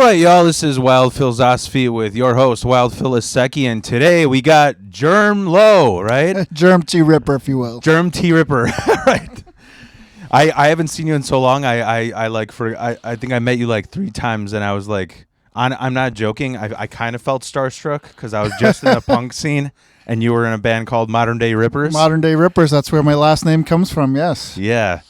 right, y'all, this is Wild Philosophy with your host, Wild Philisecki, and today we got Germ Low, right? Germ T Ripper, if you will. Germ T Ripper, right? I haven't seen you in so long. I think I met you like 3 times, and I was like, I'm not joking. I kind of felt starstruck because I was just in the punk scene, and you were in a band called Modern Day Rippers. Modern Day Rippers, that's where my last name comes from, yes. Yeah.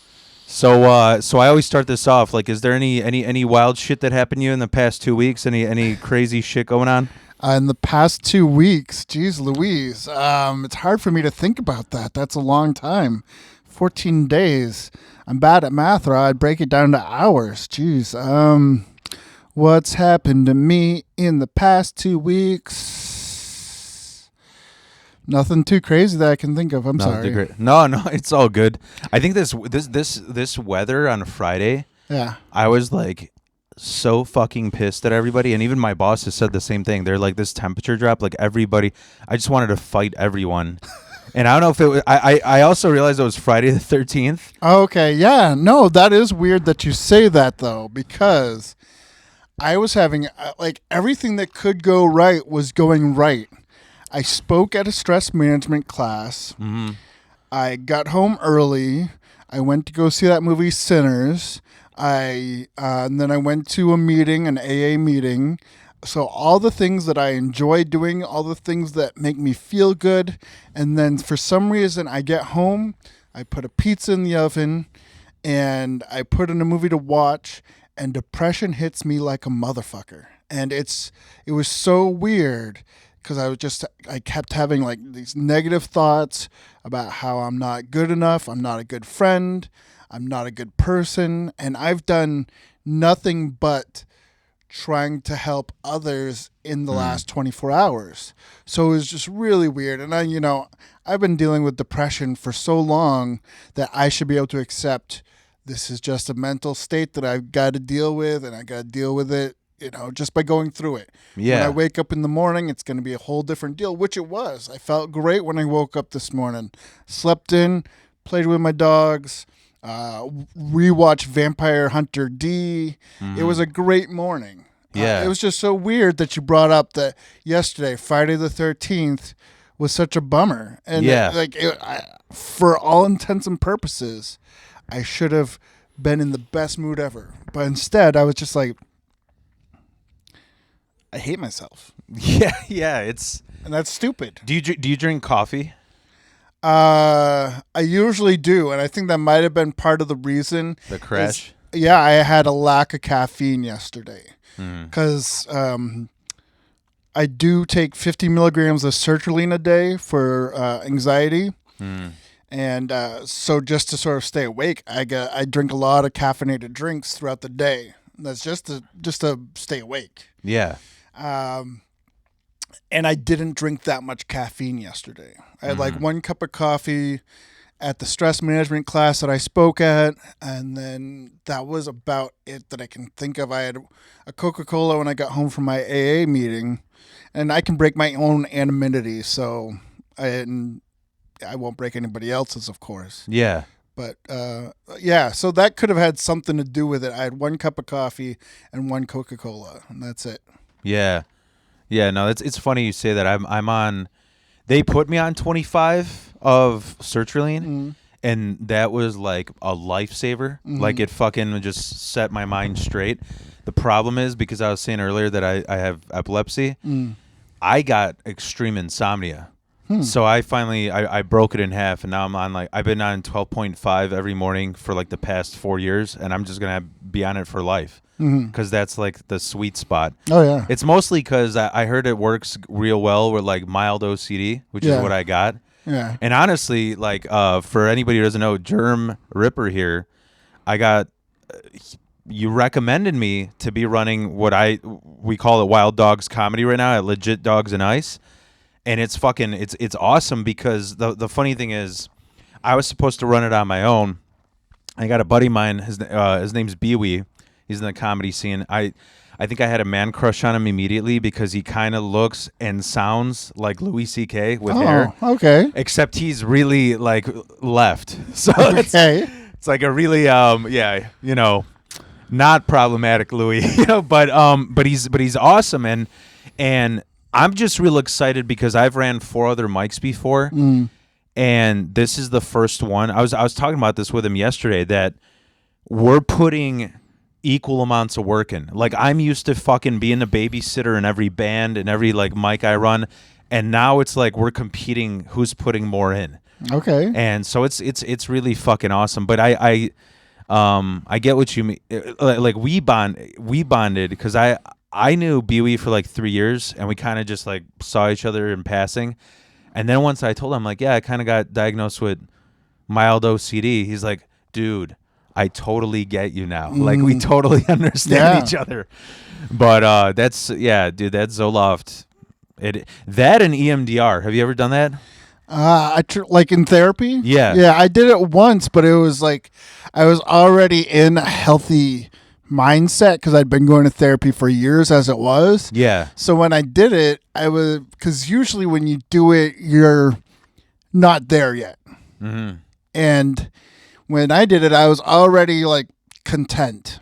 So I always start this off like, is there any wild shit that happened to you in the past 2 weeks? Any crazy shit going on? In the past 2 weeks, geez Louise, it's hard for me to think about that. That's a long time. 14 days. I'm bad at math, or I'd break it down to hours. Jeez. What's happened to me in the past 2 weeks? Nothing too crazy that I can think of. I'm sorry. No, it's all good. I think this weather on Friday. Yeah. I was like so fucking pissed at everybody, and even my boss has said the same thing. They're like, this temperature drop, like everybody. I just wanted to fight everyone. And I don't know if it was. I also realized it was Friday the 13th. Okay. Yeah. No, that is weird that you say that though, because I was having like everything that could go right was going right. I spoke at a stress management class. Mm-hmm. I got home early. I went to go see that movie Sinners. And then I went to a meeting, an AA meeting. So all the things that I enjoy doing, all the things that make me feel good. And then for some reason I get home, I put a pizza in the oven, and I put in a movie to watch, and depression hits me like a motherfucker. And it was so weird. Because I kept having like these negative thoughts about how I'm not good enough, I'm not a good friend, I'm not a good person, and I've done nothing but trying to help others in the last 24 hours. So it was just really weird. And I've been dealing with depression for so long that I should be able to accept this is just a mental state that I've got to deal with, and I got to deal with it. Just by going through it. Yeah. When I wake up in the morning, it's going to be a whole different deal, which it was. I felt great when I woke up this morning. Slept in, played with my dogs, rewatched Vampire Hunter D. Mm-hmm. It was a great morning. Yeah. It was just so weird that you brought up that yesterday, Friday the 13th, was such a bummer. And for all intents and purposes, I should have been in the best mood ever. But instead, I was just like, I hate myself. Yeah, and that's stupid. Do you drink coffee? I usually do, and I think that might have been part of the reason. The crash? I had a lack of caffeine yesterday because I do take 50 milligrams of sertraline a day for anxiety. And so just to sort of stay awake, I drink a lot of caffeinated drinks throughout the day. That's just to stay awake. Yeah. And I didn't drink that much caffeine yesterday. I had like 1 cup of coffee at the stress management class that I spoke at, and then that was about it that I can think of. I had a Coca-Cola when I got home from my AA meeting, and I can break my own anonymity, so I won't break anybody else's, of course. Yeah. But, so that could have had something to do with it. I had 1 cup of coffee and 1 Coca-Cola, and that's it. Yeah. Yeah, no, it's funny you say that. I'm on, they put me on 25 of sertraline, and that was like a lifesaver. Like it fucking just set my mind straight. The problem is, because I was saying earlier that I have epilepsy, I got extreme insomnia. So I finally I broke it in half, and now I'm on I've been on 12.5 every morning for like the past 4 years, and I'm just gonna be on it for life because that's like the sweet spot. Oh yeah, it's mostly because I heard it works real well with like mild OCD, which is what I got. Yeah, and honestly, like for anybody who doesn't know, Germ Ripper here, I got. You recommended me to be running what we call it Wild Dogs Comedy right now at Legit Dogs and Ice. And it's fucking, it's awesome because the funny thing is, I was supposed to run it on my own. I got a buddy of mine, his name's Bewee. He's in the comedy scene. I think I had a man crush on him immediately because he kind of looks and sounds like Louis C.K. with hair. Okay. Except he's really like left. So okay. it's like a really not problematic, Louis. But he's awesome, and I'm just real excited because I've ran 4 other mics before, and this is the first one. I was talking about this with him yesterday that we're putting equal amounts of work in. Like, I'm used to fucking being a babysitter in every band and every like mic I run, and now it's like we're competing who's putting more in. Okay. And so it's really fucking awesome. But I get what you mean. Like we bonded because I knew Bewey for like 3 years, and we kind of just like saw each other in passing. And then once I told him, like, yeah, I kind of got diagnosed with mild OCD. He's like, dude, I totally get you now. Like, we totally understand each other. But that's, yeah, dude, that's Zoloft. That and EMDR. Have you ever done that? Like in therapy? Yeah. I did it once, but it was like I was already in a healthy mindset because I'd been going to therapy for years as it was. Yeah. So when I did it, because usually when you do it, you're not there yet. Mm-hmm. And when I did it, I was already like content.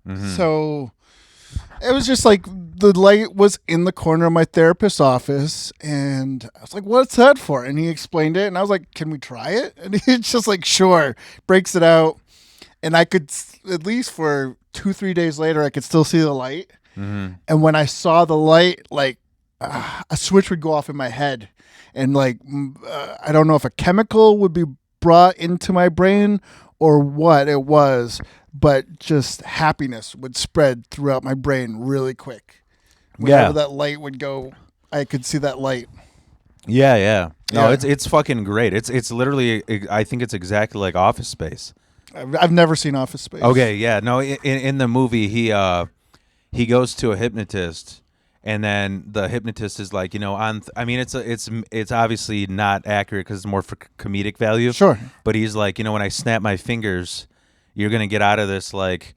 Mm-hmm. So it was just like the light was in the corner of my therapist's office, and I was like, what's that for? And he explained it, and I was like, can we try it? And he's just like, sure. Breaks it out, and I could, at least for 2-3 days later, I could still see the light. Mm-hmm. And when I saw the light, like a switch would go off in my head, and like I don't know if a chemical would be brought into my brain or what it was, but just happiness would spread throughout my brain really quick. Whenever that light would go, I could see that light. Yeah. No, it's fucking great. It's literally, I think it's exactly like Office Space. I've never seen Office Space. Okay, yeah. No, in the movie, he goes to a hypnotist, and then the hypnotist is like, I mean, it's obviously not accurate because it's more for comedic value. Sure. But he's like, when I snap my fingers, you're gonna get out of this like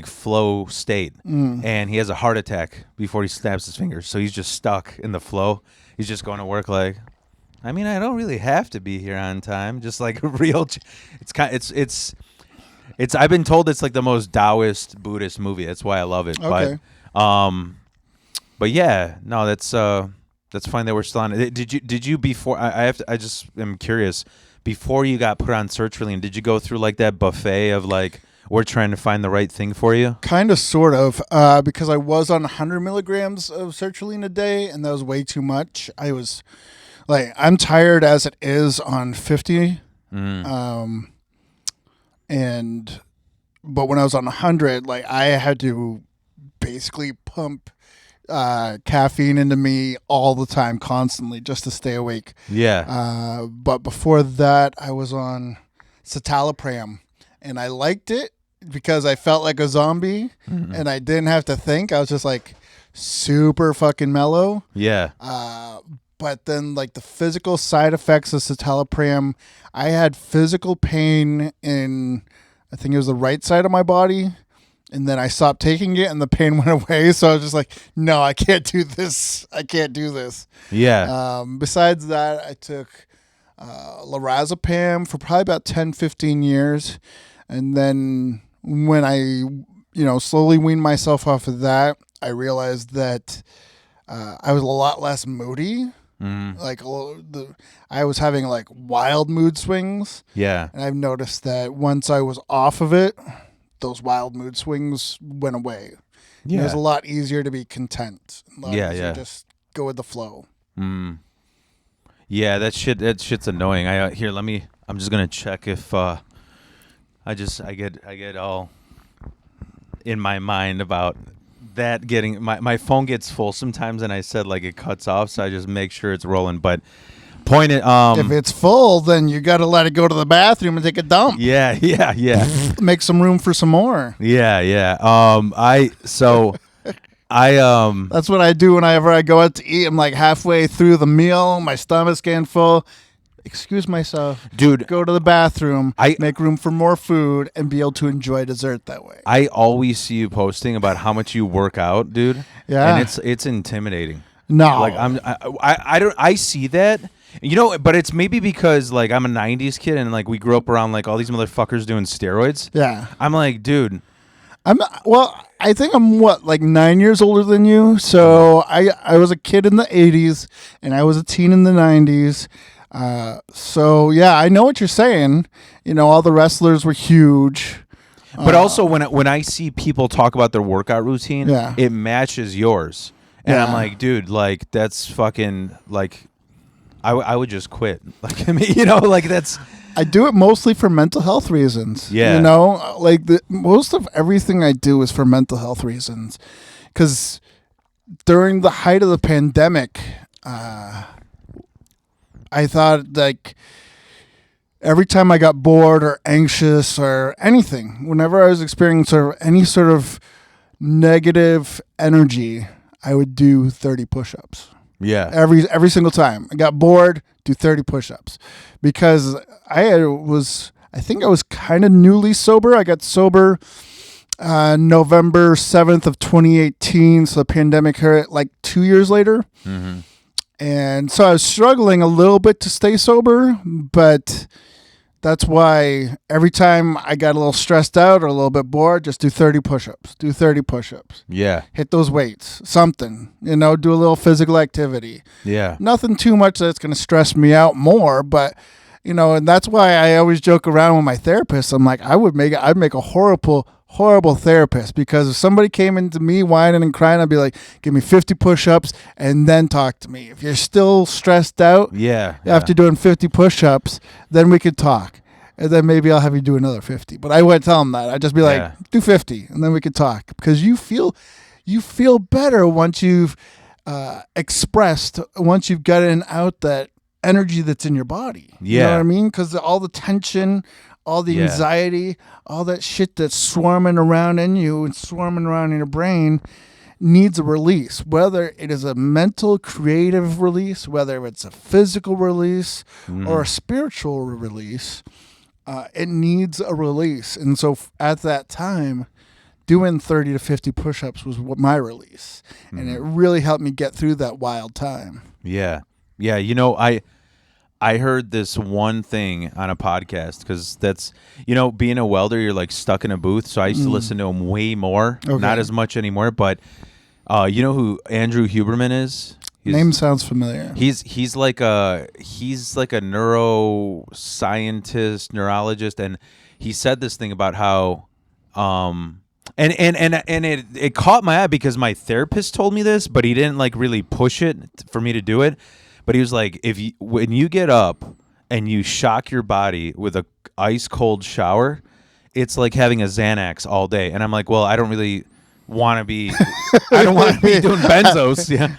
flow state. And he has a heart attack before he snaps his fingers, so he's just stuck in the flow. He's just going to work like, I mean, I don't really have to be here on time. Just like real. It's I've been told it's like the most Taoist Buddhist movie. That's why I love it. Okay. But yeah, no, that's fine that we're still on it. Did you before? I just am curious. Before you got put on sertraline, did you go through like that buffet of like, we're trying to find the right thing for you? Kind of, sort of, because I was on 100 milligrams of sertraline a day, and that was way too much. I was like, I'm tired as it is on 50. But when I was on 100, like, I had to basically pump caffeine into me all the time, constantly, just to stay awake. Yeah. But before that, I was on citalopram, and I liked it because I felt like a zombie, and I didn't have to think. I was just like super fucking mellow. Yeah. But then, like, the physical side effects of citalopram, I had physical pain in, I think it was the right side of my body. And then I stopped taking it, and the pain went away. So I was just like, no, I can't do this. I can't do this. Yeah. Besides that, I took lorazepam for probably about 10, 15 years. And then when I, slowly weaned myself off of that, I realized that I was a lot less moody. Like, I was having like wild mood swings. Yeah. And I've noticed that once I was off of it, those wild mood swings went away. Yeah. It was a lot easier to be content. Yeah. Just go with the flow. Yeah, that shit's annoying. I'm just gonna check if I get all in my mind about that getting my phone gets full sometimes, and I said like it cuts off, so I just make sure it's rolling. But if it's full, then you got to let it go to the bathroom and take a dump. Yeah. Make some room for some more. Yeah. That's what I do whenever I go out to eat. I'm like halfway through the meal, my stomach's getting full. Excuse myself, dude. Go to the bathroom. Make room for more food and be able to enjoy dessert that way. I always see you posting about how much you work out, dude. Yeah, and it's intimidating. No, like I see that. But it's maybe because like I'm a 90s kid and like we grew up around like all these motherfuckers doing steroids. Yeah. I'm like, dude, I think I'm like 9 years older than you. So I was a kid in the 80s and I was a teen in the 90s. So yeah, I know what you're saying. All the wrestlers were huge. But also when I see people talk about their workout routine, Yeah. it matches yours. And I'm Yeah. like, dude, like that's fucking like I would just quit. Like like that's I do it mostly for mental health reasons. Yeah. Like most of everything I do is for mental health reasons. Because during the height of the pandemic, I thought like every time I got bored or anxious or anything, whenever I was experiencing any sort of negative energy, I would do 30 push-ups. yeah. Every single time I got bored, do 30 push-ups, because I think I was kind of newly sober. I got sober November 7th of 2018, so the pandemic hit like 2 years later. Mm-hmm. And so I was struggling a little bit to stay sober, but that's why every time I got a little stressed out or a little bit bored, just do 30 push-ups. Do 30 push-ups. Yeah. Hit those weights. Something. Do a little physical activity. Yeah. Nothing too much that's going to stress me out more, but and that's why I always joke around with my therapist. I'm like, I'd make a horrible therapist, because if somebody came into me whining and crying, I'd be like, give me 50 push-ups and then talk to me. If you're still stressed out after doing 50 push-ups, then we could talk. And then maybe I'll have you do another 50. But I wouldn't tell them that. I'd just be like, do 50 and then we could talk, because you feel better once you've expressed, once you've gotten out that energy that's in your body. You know what I mean? Because all the tension, all the anxiety, all that shit that's swarming around in you and swarming around in your brain needs a release. Whether it is a mental, creative release, whether it's a physical release or a spiritual release, it needs a release. And so at that time, doing 30 to 50 push-ups was my release. And it really helped me get through that wild time. Yeah. Yeah, I heard this one thing on a podcast, because that's, being a welder, you're like stuck in a booth. So I used to listen to him way more, not as much anymore. But you know who Andrew Huberman is? Name sounds familiar. He's like a neuroscientist, neurologist, and he said this thing about how and it caught my eye, because my therapist told me this, but he didn't like really push it for me to do it. But he was like, when you get up and you shock your body with a ice cold shower, it's like having a Xanax all day. And I'm like, well, I don't really want to be, I don't want to be doing benzos. Yeah.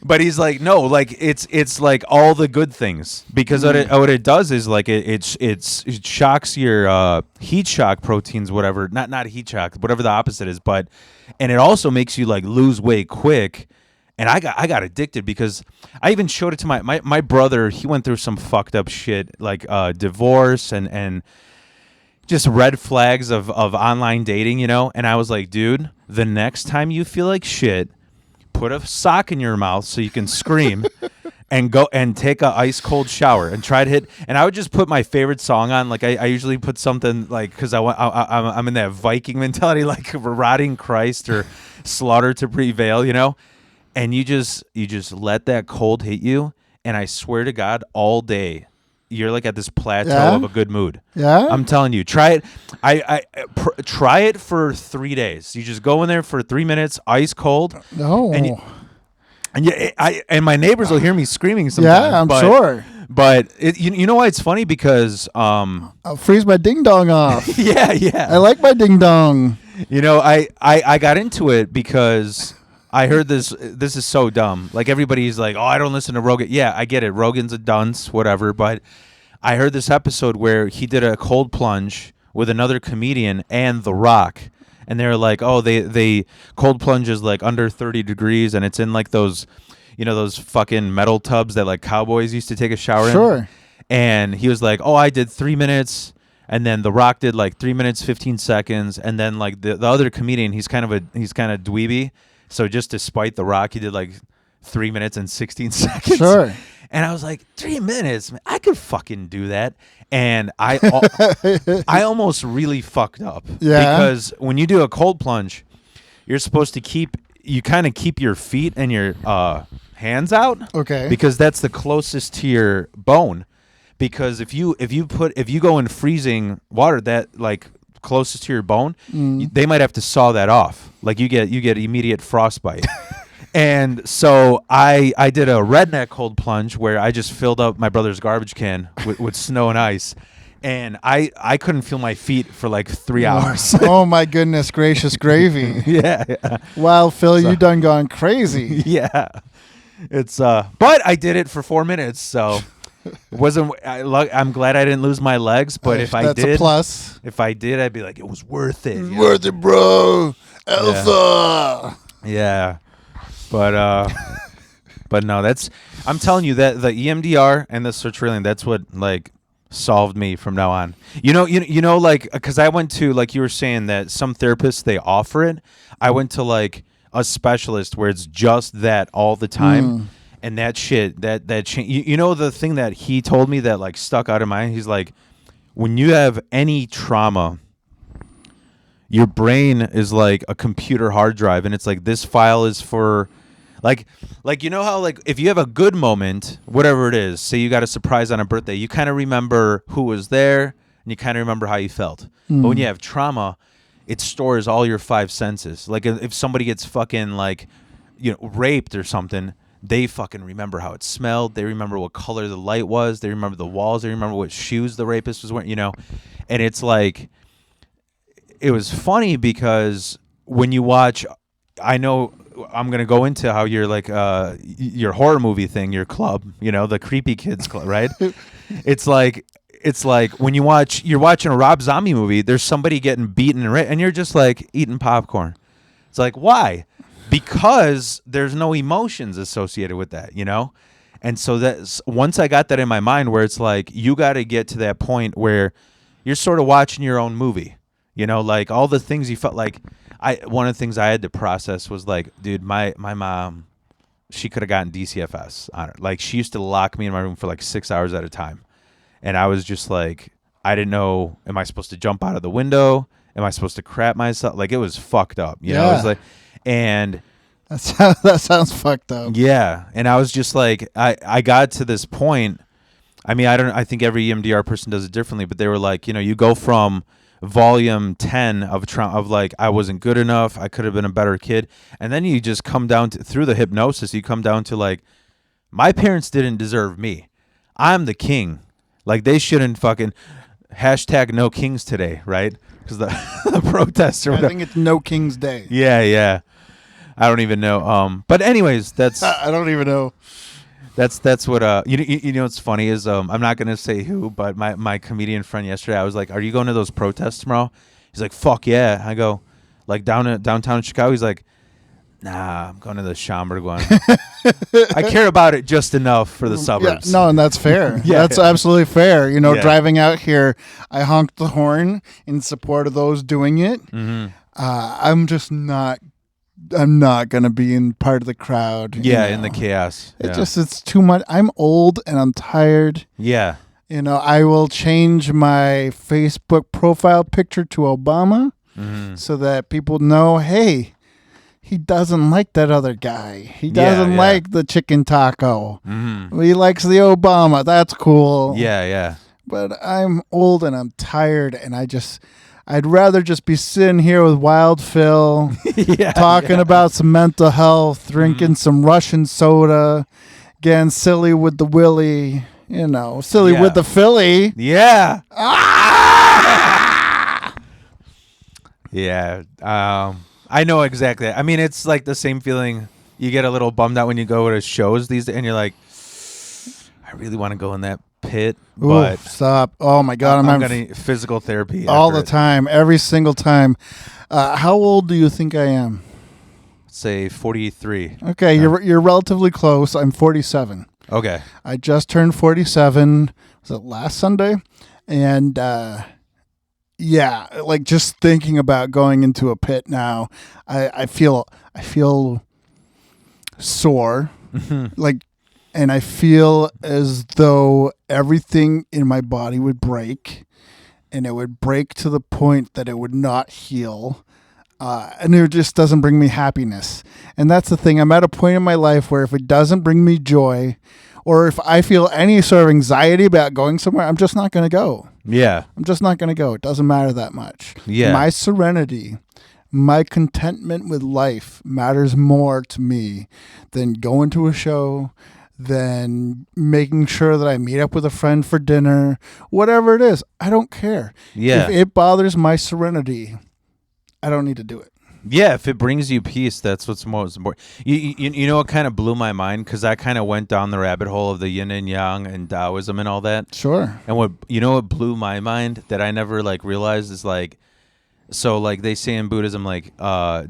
But he's like, no, like it's like all the good things, because what it does is like it shocks your heat shock proteins, whatever, not heat shock, whatever the opposite is, and it also makes you like lose weight quick. And I got addicted, because I even showed it to my brother. He went through some fucked up shit, like divorce and just red flags of online dating, And I was like, dude, the next time you feel like shit, put a sock in your mouth so you can scream and go and take a ice cold shower and try to hit. And I would just put my favorite song on. Like I usually put something like, because I'm in that Viking mentality, like Rotting Christ or Slaughter to Prevail, And you just let that cold hit you, and I swear to God, all day you're like at this plateau of a good mood. Yeah, I'm telling you, try it. Try it for 3 days. You just go in there for 3 minutes, ice cold. No, and my neighbors will hear me screaming sometimes. Yeah, I'm sure. But you know why it's funny? Because I'll freeze my ding dong off. yeah. I like my ding dong. I got into it because I heard this is so dumb. Like everybody's like, oh, I don't listen to Rogan. Yeah, I get it. Rogan's a dunce, whatever. But I heard this episode where he did a cold plunge with another comedian and The Rock. And they're like, oh, they cold plunge is like under 30 degrees, and it's in like those, those fucking metal tubs that like cowboys used to take a shower in. Sure. And he was like, oh, I did 3 minutes. And then The Rock did like 3 minutes, 15 seconds. And then like the other comedian, he's kind of dweeby. So just to spite The Rock, he did like 3 minutes and 16 seconds. Sure. And I was like, 3 minutes, man, I could fucking do that. And I almost really fucked up. Yeah. Because when you do a cold plunge, you're supposed to keep your feet and your hands out. Okay. Because that's the closest to your bone. Because if you go in freezing water that like closest to your bone, they might have to saw that off. Like you get immediate frostbite. And so I did a redneck cold plunge where I just filled up my brother's garbage can with snow and ice. And I couldn't feel my feet for like 3 hours. Oh my goodness gracious gravy. Yeah. Wow, Phil, you done gone crazy. Yeah. It's but I did it for 4 minutes, so it wasn't. I'm glad I didn't lose my legs, but if I That's did, a plus. if I did, I'd be like, it was worth it. Worth it, bro. Alpha. Yeah. But no, I'm telling you that the EMDR and the sertraline, that's what like solved me from now on. You know, like, because I went to, like you were saying, that some therapists, they offer it. I went to like a specialist where it's just that all the time. And that shit, that you know, the thing that he told me that like stuck out of my mind, he's like, when you have any trauma, your brain is like a computer hard drive, and it's like, this file is for like you know how like if you have a good moment, whatever it is, say you got a surprise on a birthday, you kind of remember who was there and you kind of remember how you felt. But when you have trauma, it stores all your 5 senses. Like if somebody gets fucking like, you know, raped or something, they fucking remember how it smelled. They remember what color the light was. They remember the walls. They remember what shoes the rapist was wearing, you know. And it's like, it was funny because when you watch, I know I'm going to go into how you're like, your horror movie thing, your club, you know, the Creepy Kids Club, right? It's like when you're watching a Rob Zombie movie, there's somebody getting beaten and you're just like eating popcorn. It's like, why? Because there's no emotions associated with that, you know? And so that's, once I got that in my mind, where it's like, you got to get to that point where you're sort of watching your own movie, you know, like all the things you felt like. One of the things I had to process was like, dude, my mom, she could have gotten DCFS on her. Like, she used to lock me in my room for like 6 hours at a time. And I was just like, I didn't know, am I supposed to jump out of the window? Am I supposed to crap myself? Like, it was fucked up, you know? It was like, and that sounds fucked up. Yeah. And I was just like, I got to this point. I mean, I think every EMDR person does it differently, but they were like, you know, you go from volume 10 of like, I wasn't good enough, I could have been a better kid, and then you just come down to, through the hypnosis, you come down to like, my parents didn't deserve me. I'm the king. Like, they shouldn't fucking #no kings today, right? Because the protests or whatever. I think it's No King's Day. Yeah. I don't even know. But anyways, that's I don't even know. That's what you know what's funny is I'm not gonna say who, but my comedian friend yesterday, I was like, are you going to those protests tomorrow? He's like, fuck yeah. I go, like, downtown Chicago? He's like, nah, I'm going to the Schaumburg one. I care about it just enough for the suburbs. Yeah, no, and that's fair. Yeah. That's absolutely fair. You know, Yeah. driving out here, I honked the horn in support of those doing it. Mm-hmm. I'm not going to be in part of the crowd. Yeah, you know. in the chaos. It's too much. I'm old and I'm tired. Yeah. You know, I will change my Facebook profile picture to Obama so that people know, hey, he doesn't like that other guy. He doesn't like the chicken taco. Mm-hmm. He likes the Obama. That's cool. Yeah. But I'm old and I'm tired, and I'd rather just be sitting here with Wild Phil, talking about some mental health, drinking some Russian soda, getting silly with the Willie, you know, silly with the Philly. Yeah. Yeah. I know exactly. I mean, it's like the same feeling. You get a little bummed out when you go to shows these days, and you're like, I really want to go in that pit, but stop. Oh my God, I'm going to physical therapy all the time, every single time. How old do you think I am? Say 43. Okay, you're relatively close. I'm 47. Okay. I just turned 47. Was it last Sunday? And yeah, like just thinking about going into a pit now, I feel sore. Like and I feel as though everything in my body would break, and it would break to the point that it would not heal. And it just doesn't bring me happiness. And that's the thing. I'm at a point in my life where if it doesn't bring me joy, or if I feel any sort of anxiety about going somewhere, I'm just not going to go. Yeah. I'm just not going to go. It doesn't matter that much. Yeah. My serenity, my contentment with life matters more to me than going to a show, than making sure that I meet up with a friend for dinner, whatever it is. I don't care. Yeah. If it bothers my serenity, I don't need to do it. Yeah, if it brings you peace, that's what's most important. You know what kind of blew my mind? Because I kind of went down the rabbit hole of the yin and yang and Taoism and all that. Sure. And what blew my mind that I never like realized is like, so like they say in Buddhism, like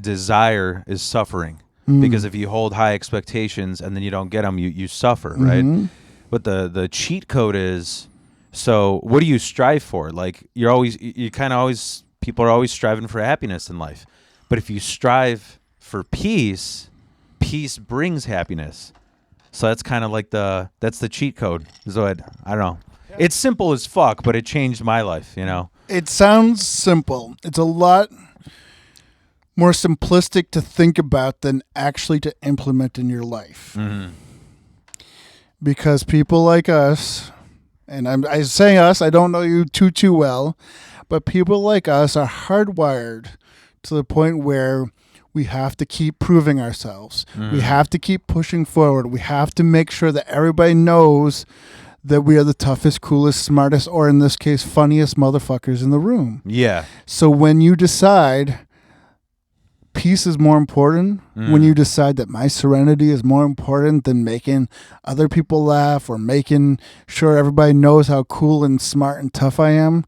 desire is suffering. Because if you hold high expectations and then you don't get them, you suffer, right? But the cheat code is, so what do you strive for? Like you kind of always, people are always striving for happiness in life. But if you strive for peace, peace brings happiness. So that's kind of like that's the cheat code. So I don't know. Yeah. It's simple as fuck, but it changed my life, you know? It sounds simple. It's a lot more simplistic to think about than actually to implement in your life. Because people like us, and I say us, I don't know you too well, but people like us are hardwired to the point where we have to keep proving ourselves. We have to keep pushing forward. We have to make sure that everybody knows that we are the toughest, coolest, smartest, or in this case, funniest motherfuckers in the room. Yeah. So when you decide peace is more important, when you decide that my serenity is more important than making other people laugh or making sure everybody knows how cool and smart and tough I am,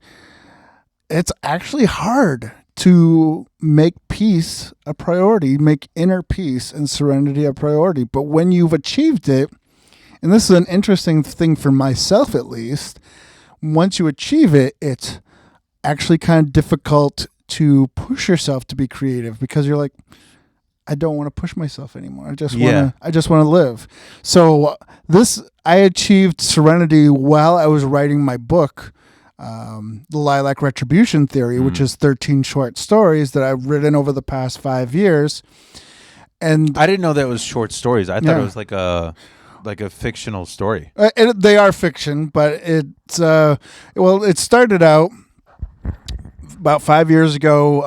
it's actually hard to make peace a priority, make inner peace and serenity a priority. But when you've achieved it, and this is an interesting thing for myself at least, once you achieve it, it's actually kind of difficult to push yourself to be creative because you're like, I don't want to push myself anymore. I just want to live. So I achieved serenity while I was writing my book, The Lilac Retribution Theory, which is 13 short stories that I've written over the past 5 years. And I didn't know that was short stories. I thought it was like a fictional story. They are fiction, but it's it started out about 5 years ago.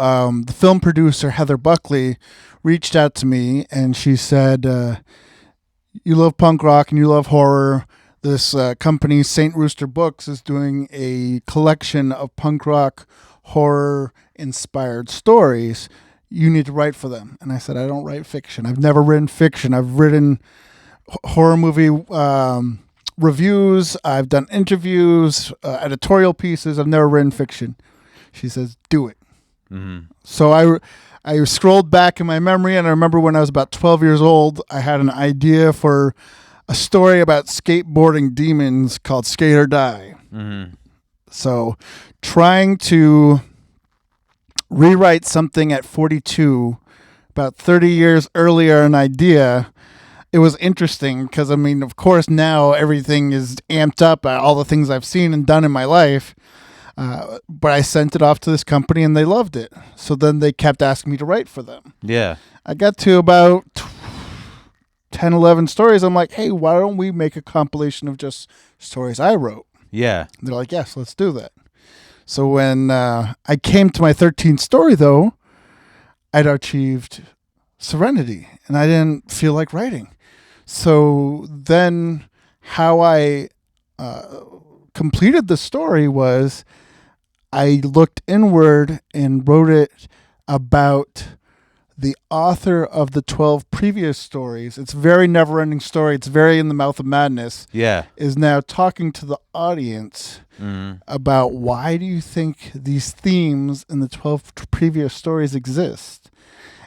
The film producer Heather Buckley reached out to me and she said, you love punk rock and you love horror. This company, St. Rooster Books, is doing a collection of punk rock horror inspired stories. You need to write for them. And I said, I don't write fiction. I've never written fiction. I've written horror movie reviews. I've done interviews, editorial pieces. I've never written fiction. She says, do it. So I scrolled back in my memory, and I remember when I was about 12 years old, I had an idea for a story about skateboarding demons called Skate or Die. So trying to rewrite something at 42, about 30 years earlier, an idea, it was interesting because, I mean, of course, now everything is amped up by all the things I've seen and done in my life. But I sent it off to this company and they loved it. So then they kept asking me to write for them. Yeah. I got to about 10, 11 stories. I'm like, hey, why don't we make a compilation of just stories I wrote? Yeah. And they're like, yes, let's do that. So when I came to my 13th story, though, I'd achieved serenity and I didn't feel like writing. So then how I completed the story was I looked inward and wrote it about the author of the 12 previous stories. It's a very never-ending story. It's very in the mouth of madness. Yeah. Is now talking to the audience about why do you think these themes in the 12 previous stories exist?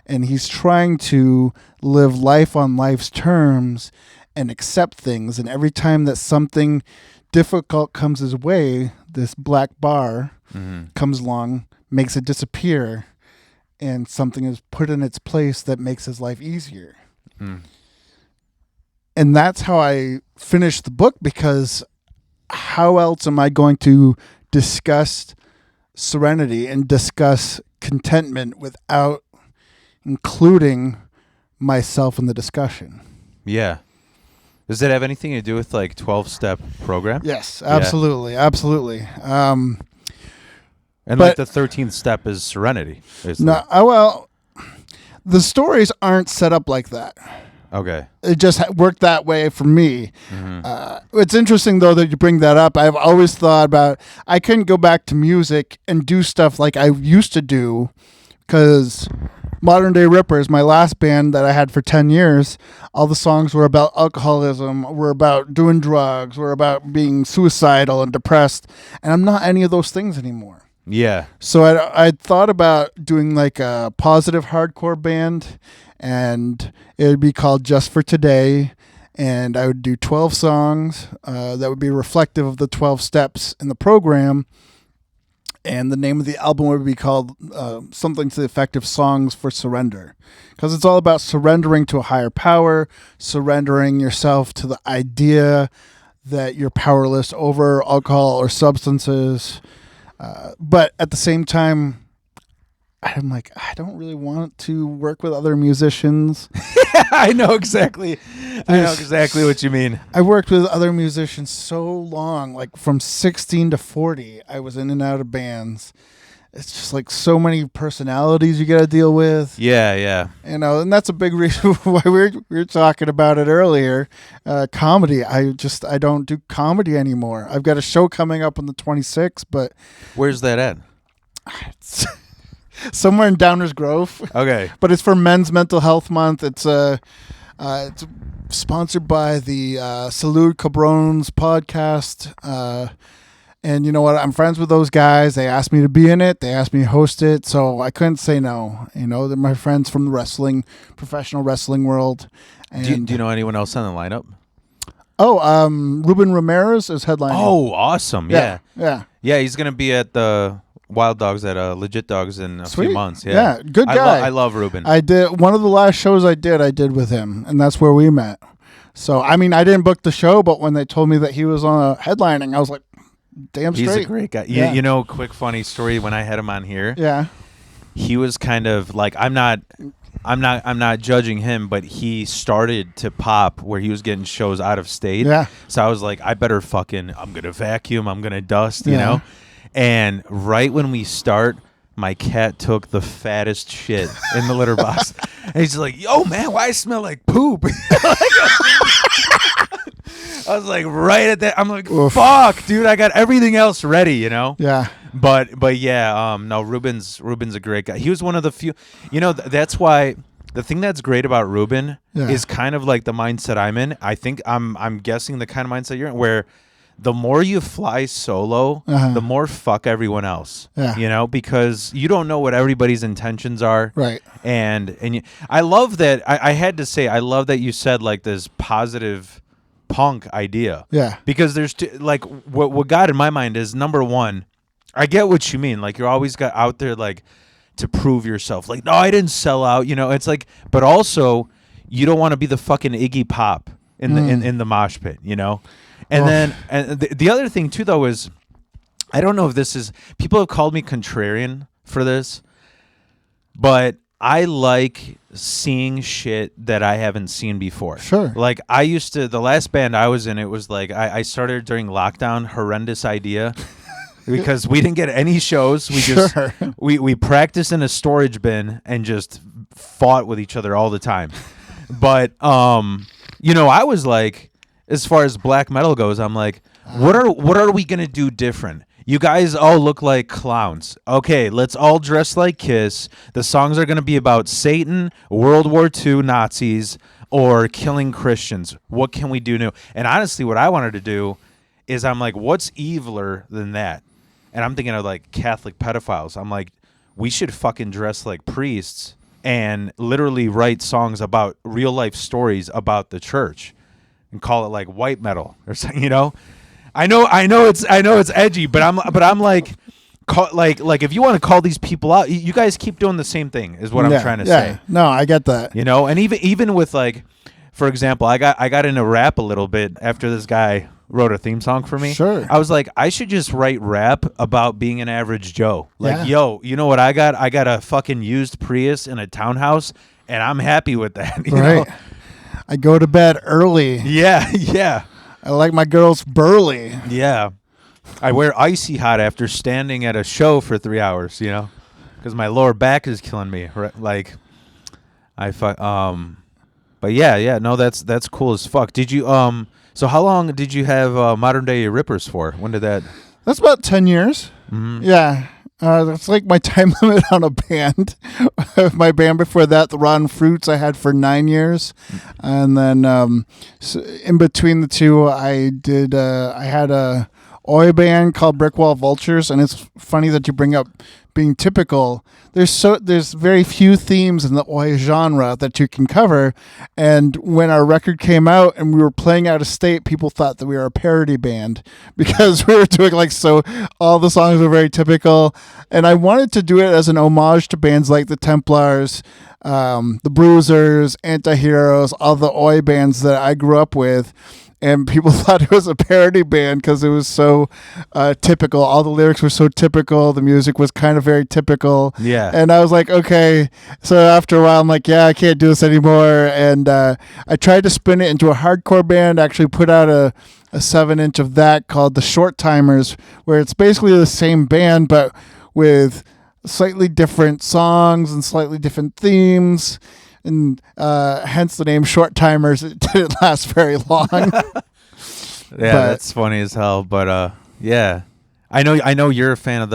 And he's trying to live life on life's terms and accept things. And every time that something difficult comes his way, this black bar comes along, makes it disappear, and something is put in its place that makes his life easier. And that's how I finished the book, because how else am I going to discuss serenity and discuss contentment without including myself in the discussion? Yeah. Does it have anything to do with like 12-step program? Yes, absolutely. Yeah. Absolutely. And but, like the 13th step is serenity. No, well, the stories aren't set up like that. Okay. It just worked that way for me. Mm-hmm. It's interesting, though, that you bring that up. I've always thought about, I couldn't go back to music and do stuff like I used to do, because Modern Day Rippers, my last band that I had for 10 years, all the songs were about alcoholism, were about doing drugs, were about being suicidal and depressed. And I'm not any of those things anymore. Yeah. So I thought about doing like a positive hardcore band, and it would be called Just for Today. And I would do 12 songs that would be reflective of the 12 steps in the program. And the name of the album would be called something to the effect of Songs for Surrender. Because it's all about surrendering to a higher power, surrendering yourself to the idea that you're powerless over alcohol or substances. But at the same time, I'm like, I don't really want to work with other musicians. I know exactly what you mean. I worked with other musicians so long, like from 16 to 40, I was in and out of bands. It's just like so many personalities you got to deal with. Yeah, yeah. You know, and that's a big reason why we were talking about it earlier. Comedy. I don't do comedy anymore. I've got a show coming up on the 26th, but where's that at? It's somewhere in Downers Grove. Okay. But it's for Men's Mental Health Month. It's sponsored by the Salud Cabrones podcast. And you know what? I'm friends with those guys. They asked me to be in it. They asked me to host it. So I couldn't say no. You know, they're my friends from the professional wrestling world. And do you know anyone else on the lineup? Oh, Ruben Ramirez is headlining. Oh, awesome. Yeah. Yeah. Yeah, he's going to be at the Wild Dogs at Legit Dogs in a few months. Yeah, good guy. I love Ruben. I did one of the last shows I did with him, and that's where we met. So, I mean, I didn't book the show, but when they told me that he was on headlining, I was like, damn straight. He's a great guy. Yeah. You know, quick funny story, when I had him on here. Yeah. He was kind of like, I'm not judging him, but he started to pop where he was getting shows out of state. Yeah. So I was like, I'm going to vacuum, I'm going to dust, you know? And right when we start, my cat took the fattest shit in the litter box. And he's like, yo, man, why I smell like poop? I was like, right at that. I'm like, oof. Fuck, dude, I got everything else ready, you know? Yeah. But yeah, no, Ruben's a great guy. He was one of the few, you know, that's why the thing that's great about Ruben is kind of like the mindset I'm in. I think I'm guessing the kind of mindset you're in, where the more you fly solo, the more fuck everyone else. Yeah. You know, because you don't know what everybody's intentions are. Right. And I love that. I had to say, I love that you said like this positive punk idea. Yeah. Because there's like what got in my mind is, number one, I get what you mean. Like, you're always got out there like to prove yourself. Like, no, I didn't sell out. You know, it's like, but also you don't want to be the fucking Iggy Pop in the in the mosh pit. You know. And then and the other thing, too, though, is I don't know if this is – people have called me contrarian for this, but I like seeing shit that I haven't seen before. Sure. Like, I used to – the last band I was in, it was like I started during lockdown, horrendous idea, because we didn't get any shows. We just we practiced in a storage bin and just fought with each other all the time. But, you know, I was like – as far as black metal goes, I'm like, what are we gonna do different? You guys all look like clowns. Okay, let's all dress like Kiss. The songs are gonna be about Satan, World War II Nazis, or killing Christians. What can we do new? And honestly, what I wanted to do is, I'm like, what's eviler than that? And I'm thinking of like Catholic pedophiles. I'm like, we should fucking dress like priests and literally write songs about real life stories about the church. And call it like white metal or something, you know. I know it's edgy, but I'm like, like if you want to call these people out, you guys keep doing the same thing. Is what I'm trying to say. No, I get that. You know, and even with like, for example, I got into rap a little bit after this guy wrote a theme song for me. Sure. I was like, I should just write rap about being an average Joe. Like, Yeah. yo, you know what I got? I got a fucking used Prius in a townhouse, and I'm happy with that. You know? I go to bed early. Yeah, yeah. I like my girls burly. Yeah. I wear icy hot after standing at a show for 3 hours, you know, because my lower back is killing me. Right? Like, but yeah, no, that's cool as fuck. Did you, so how long did you have Modern Day Rippers for? When did that? That's about 10 years. Mm-hmm. Yeah. That's like my time limit on a band. My band before that, the Rotten Fruits, I had for 9 years. And then so in between the two, I had a Oi band called Brickwall Vultures. And it's funny that you bring up being typical. There's very few themes in the Oi genre that you can cover. And when our record came out and we were playing out of state, people thought that we were a parody band because we were doing all the songs were very typical. And I wanted to do it as an homage to bands like the Templars, the Bruisers, Antiheroes, all the Oi bands that I grew up with. And people thought it was a parody band because it was so typical. All the lyrics were so typical. The music was kind of very typical. Yeah. And I was like, okay. So after a while, I'm like, yeah, I can't do this anymore. And I tried to spin it into a hardcore band. I actually put out a 7-inch of that called The Short Timers, where it's basically the same band, but with slightly different songs and slightly different themes. And hence the name Short Timers. It didn't last very long. That's funny as hell. But yeah, I know you're a fan of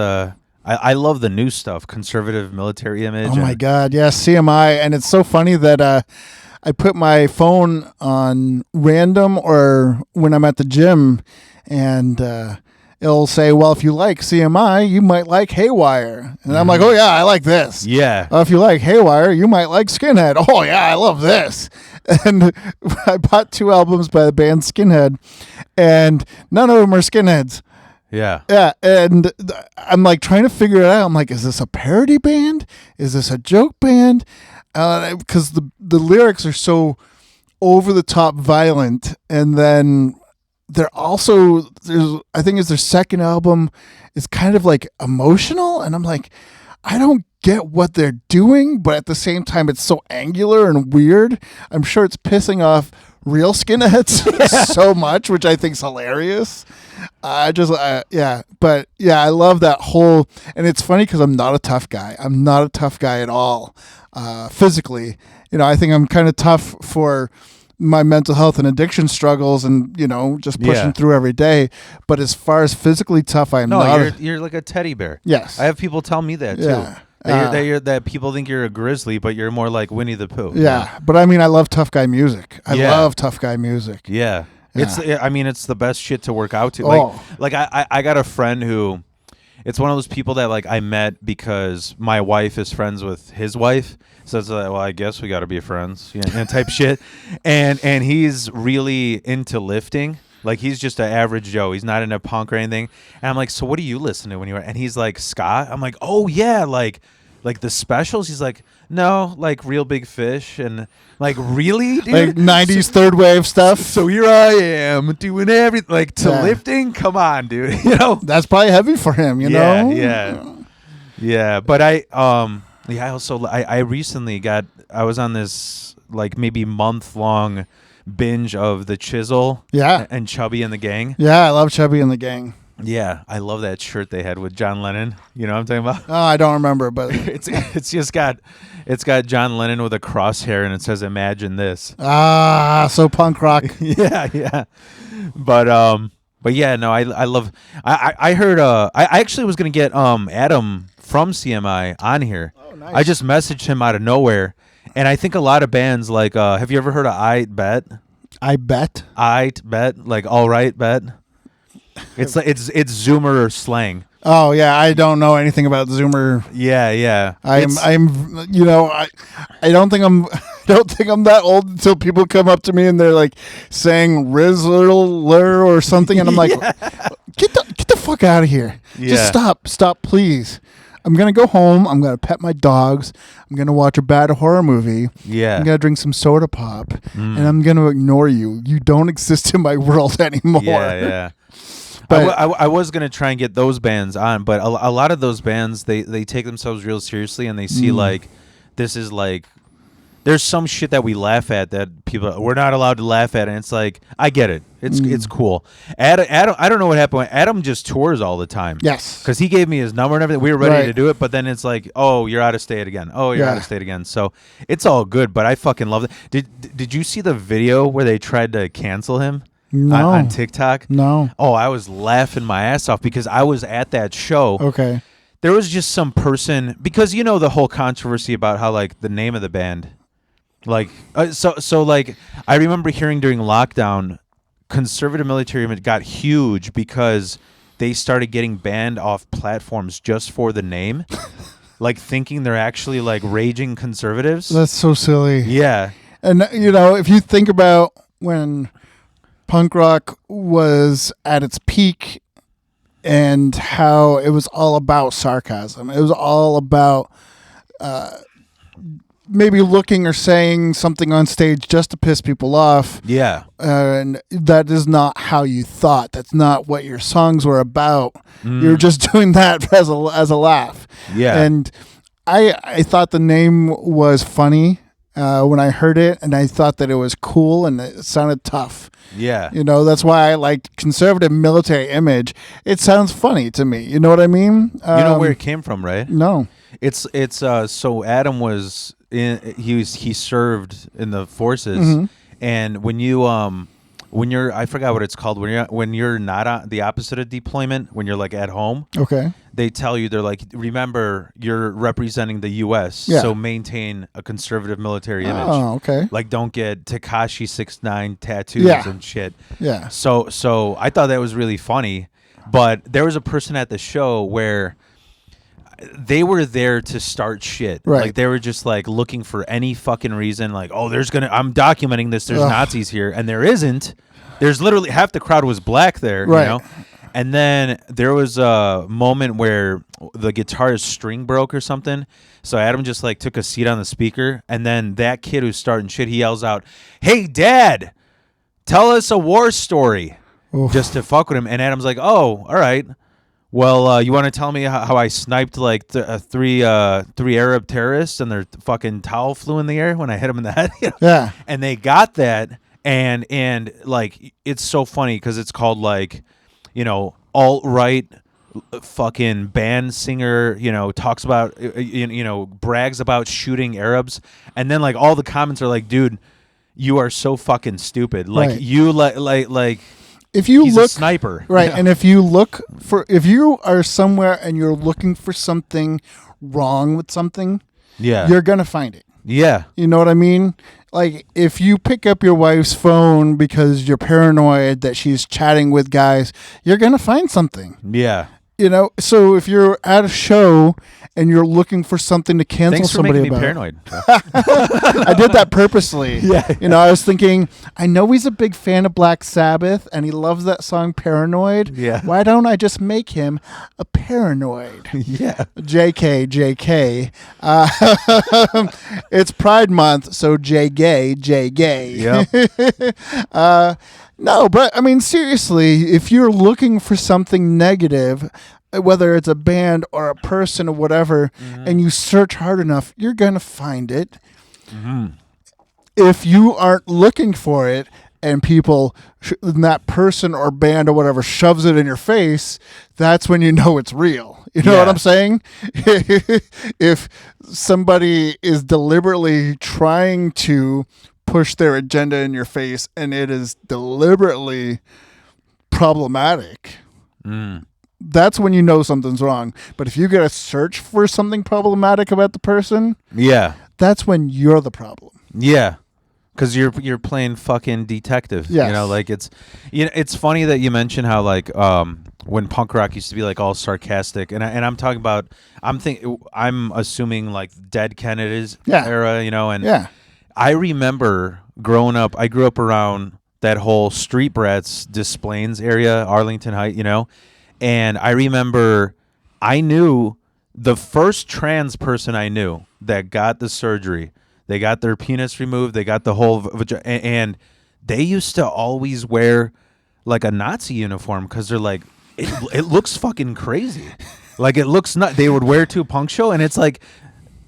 I love the new stuff, conservative military image. Oh my God, yeah, CMI. And it's so funny that I put my phone on random or when I'm at the gym, and it'll say, well, if you like CMI, you might like Haywire. And I'm like, oh, yeah, I like this. Yeah. If you like Haywire, you might like Skinhead. Oh, yeah, I love this. And I bought 2 albums by the band Skinhead, and none of them are Skinheads. Yeah. Yeah, and I'm like trying to figure it out. I'm like, is this a parody band? Is this a joke band? Because the lyrics are so over the top violent, and then they're also I think it's their second album is kind of like emotional, and I'm like, I don't get what they're doing, but at the same time it's so angular and weird. I'm sure it's pissing off real skinheads so much, which I think is hilarious. But yeah, I love that whole, and it's funny because I'm not a tough guy. I'm not a tough guy at all, physically. You know, I think I'm kind of tough for my mental health and addiction struggles, and just pushing through every day. But as far as physically tough, I am not. No, you're like a teddy bear. Yes, I have people tell me that too. Yeah. That people think you're a grizzly, but you're more like Winnie the Pooh. Yeah, but I mean, I love tough guy music. I love tough guy music. Yeah. It's the best shit to work out to. Oh. Like I got a friend who, it's one of those people that like I met because my wife is friends with his wife. So it's like, well, I guess we got to be friends, type shit. And he's really into lifting. Like, he's just an average Joe. He's not into punk or anything. And I'm like, so what do you listen to when you're? And he's like, ska. I'm like, oh yeah, like the Specials. He's like, no, like Real Big Fish. And like, really, dude? Like 90s third wave stuff. So here I am doing everything, like lifting. Come on, dude. That's probably heavy for him. Yeah. But I recently I was on this like maybe month-long binge of The Chisel. Yeah. And Chubby and the Gang. Yeah, I love Chubby and the Gang. Yeah, I love that shirt they had with John Lennon. You know what I'm talking about? Oh, I don't remember, but it's just got John Lennon with a crosshair and it says "Imagine this." So punk rock. yeah. But yeah, no, I love. I heard. I actually was gonna get Adam from CMI on here. Oh, nice. I just messaged him out of nowhere, and I think a lot of bands like. Have you ever heard of I Bet? I bet. Like all right bet. It's like it's Zoomer slang. Oh yeah, I don't know anything about Zoomer. Yeah. I don't think I'm that old until people come up to me and they're like saying Rizzler or something, and I'm like, get the fuck out of here. Yeah. Just stop, please. I'm going to go home. I'm going to pet my dogs. I'm going to watch a bad horror movie. Yeah. I'm going to drink some soda pop. And I'm going to ignore you. You don't exist in my world anymore. Yeah. But I was gonna try and get those bands on, but a lot of those bands they take themselves real seriously, and they see like this is like there's some shit that we laugh at that people we're not allowed to laugh at, and it's like I get it, it's cool. Adam, I don't know what happened. Adam just tours all the time. yes. Because he gave me his number and everything. We were ready Right. to do it, but then it's like, oh, you're out of state again. Oh, you're out of state again. So it's all good, but I fucking love it. Did you see the video where they tried to cancel him? No. On TikTok? No. Oh, I was laughing my ass off because I was at that show. Okay. There was just some person, because you know the whole controversy about how like the name of the band, like so like I remember hearing during lockdown, conservative military got huge because they started getting banned off platforms just for the name, like thinking they're actually like raging conservatives. That's so silly. Yeah. And, you know, if you think about when punk rock was at its peak and how it was all about sarcasm, it was all about maybe looking or saying something on stage just to piss people off. Yeah. And that is not how you thought. That's not what your songs were about. You're just doing that as a laugh. Yeah. And I thought the name was funny when I heard it, and I thought that it was cool and it sounded tough. Yeah. You know, that's why I liked conservative military image. It sounds funny to me. You know what I mean? You know where it came from, right? No. It's so Adam was he served in the forces, and when you're I forgot what it's called when you're not on the opposite of deployment, when you're like at home. Okay. They tell you, they're like, remember, you're representing the U.S., so maintain a conservative military image. Oh, okay. Like, don't get Tekashi 6ix9ine tattoos and shit. Yeah. So I thought that was really funny, but there was a person at the show where they were there to start shit. Right. Like, they were just, like, looking for any fucking reason, like, oh, I'm documenting this, there's Nazis here, and there isn't. There's literally, half the crowd was black there, Right. you know? And then there was a moment where the guitar's string broke or something. So Adam just like took a seat on the speaker. And then that kid who's starting shit, he yells out, "Hey, Dad, tell us a war story." Oof. Just to fuck with him. And Adam's like, "Oh, all right. Well, you want to tell me how I sniped like three Arab terrorists and their fucking towel flew in the air when I hit them in the head?" You know? Yeah. And they got that. And like, it's so funny because it's called like, you know, alt-right fucking band singer, you know, talks about, you know, brags about shooting Arabs. And then, like, all the comments are like, dude, you are so fucking stupid. Like, Right. you, like If you he's look a sniper. right, You know? and if you are somewhere and you're looking for something wrong with something, Yeah. you're gonna find it. Yeah. You know what I mean? Like, if you pick up your wife's phone because you're paranoid that she's chatting with guys, you're gonna find something. Yeah. You know, so if you're at a show and you're looking for something to cancel Thanks for somebody making me about, paranoid. I did that purposely. Yeah. You know, I was thinking, I know he's a big fan of Black Sabbath and he loves that song Paranoid. Yeah. Why don't I just make him a paranoid? Yeah. JK. It's Pride Month, so J gay. Yep. No, but I mean, seriously, if you're looking for something negative, whether it's a band or a person or whatever, and you search hard enough, you're going to find it. If you aren't looking for it and people, that person or band or whatever shoves it in your face, that's when you know it's real. You know what I'm saying? If somebody is deliberately trying to push their agenda in your face and it is deliberately problematic, that's when you know something's wrong. But if you get a search for something problematic about the person, Yeah. that's when you're the problem. Yeah. Because you're playing fucking detective. Yes. You know, like it's funny that you mention how like when punk rock used to be like all sarcastic, and I'm talking about I'm assuming like Dead Kennedys era, you know, and I remember growing up. I grew up around that whole Street Brats Des Plaines area, Arlington Heights, you know, and I remember I knew the first trans person I knew that got the surgery, they got their penis removed, they got the whole vagina, and they used to always wear like a Nazi uniform because they're like, it looks fucking crazy. Like it looks not. They would wear to a punk show, and it's like,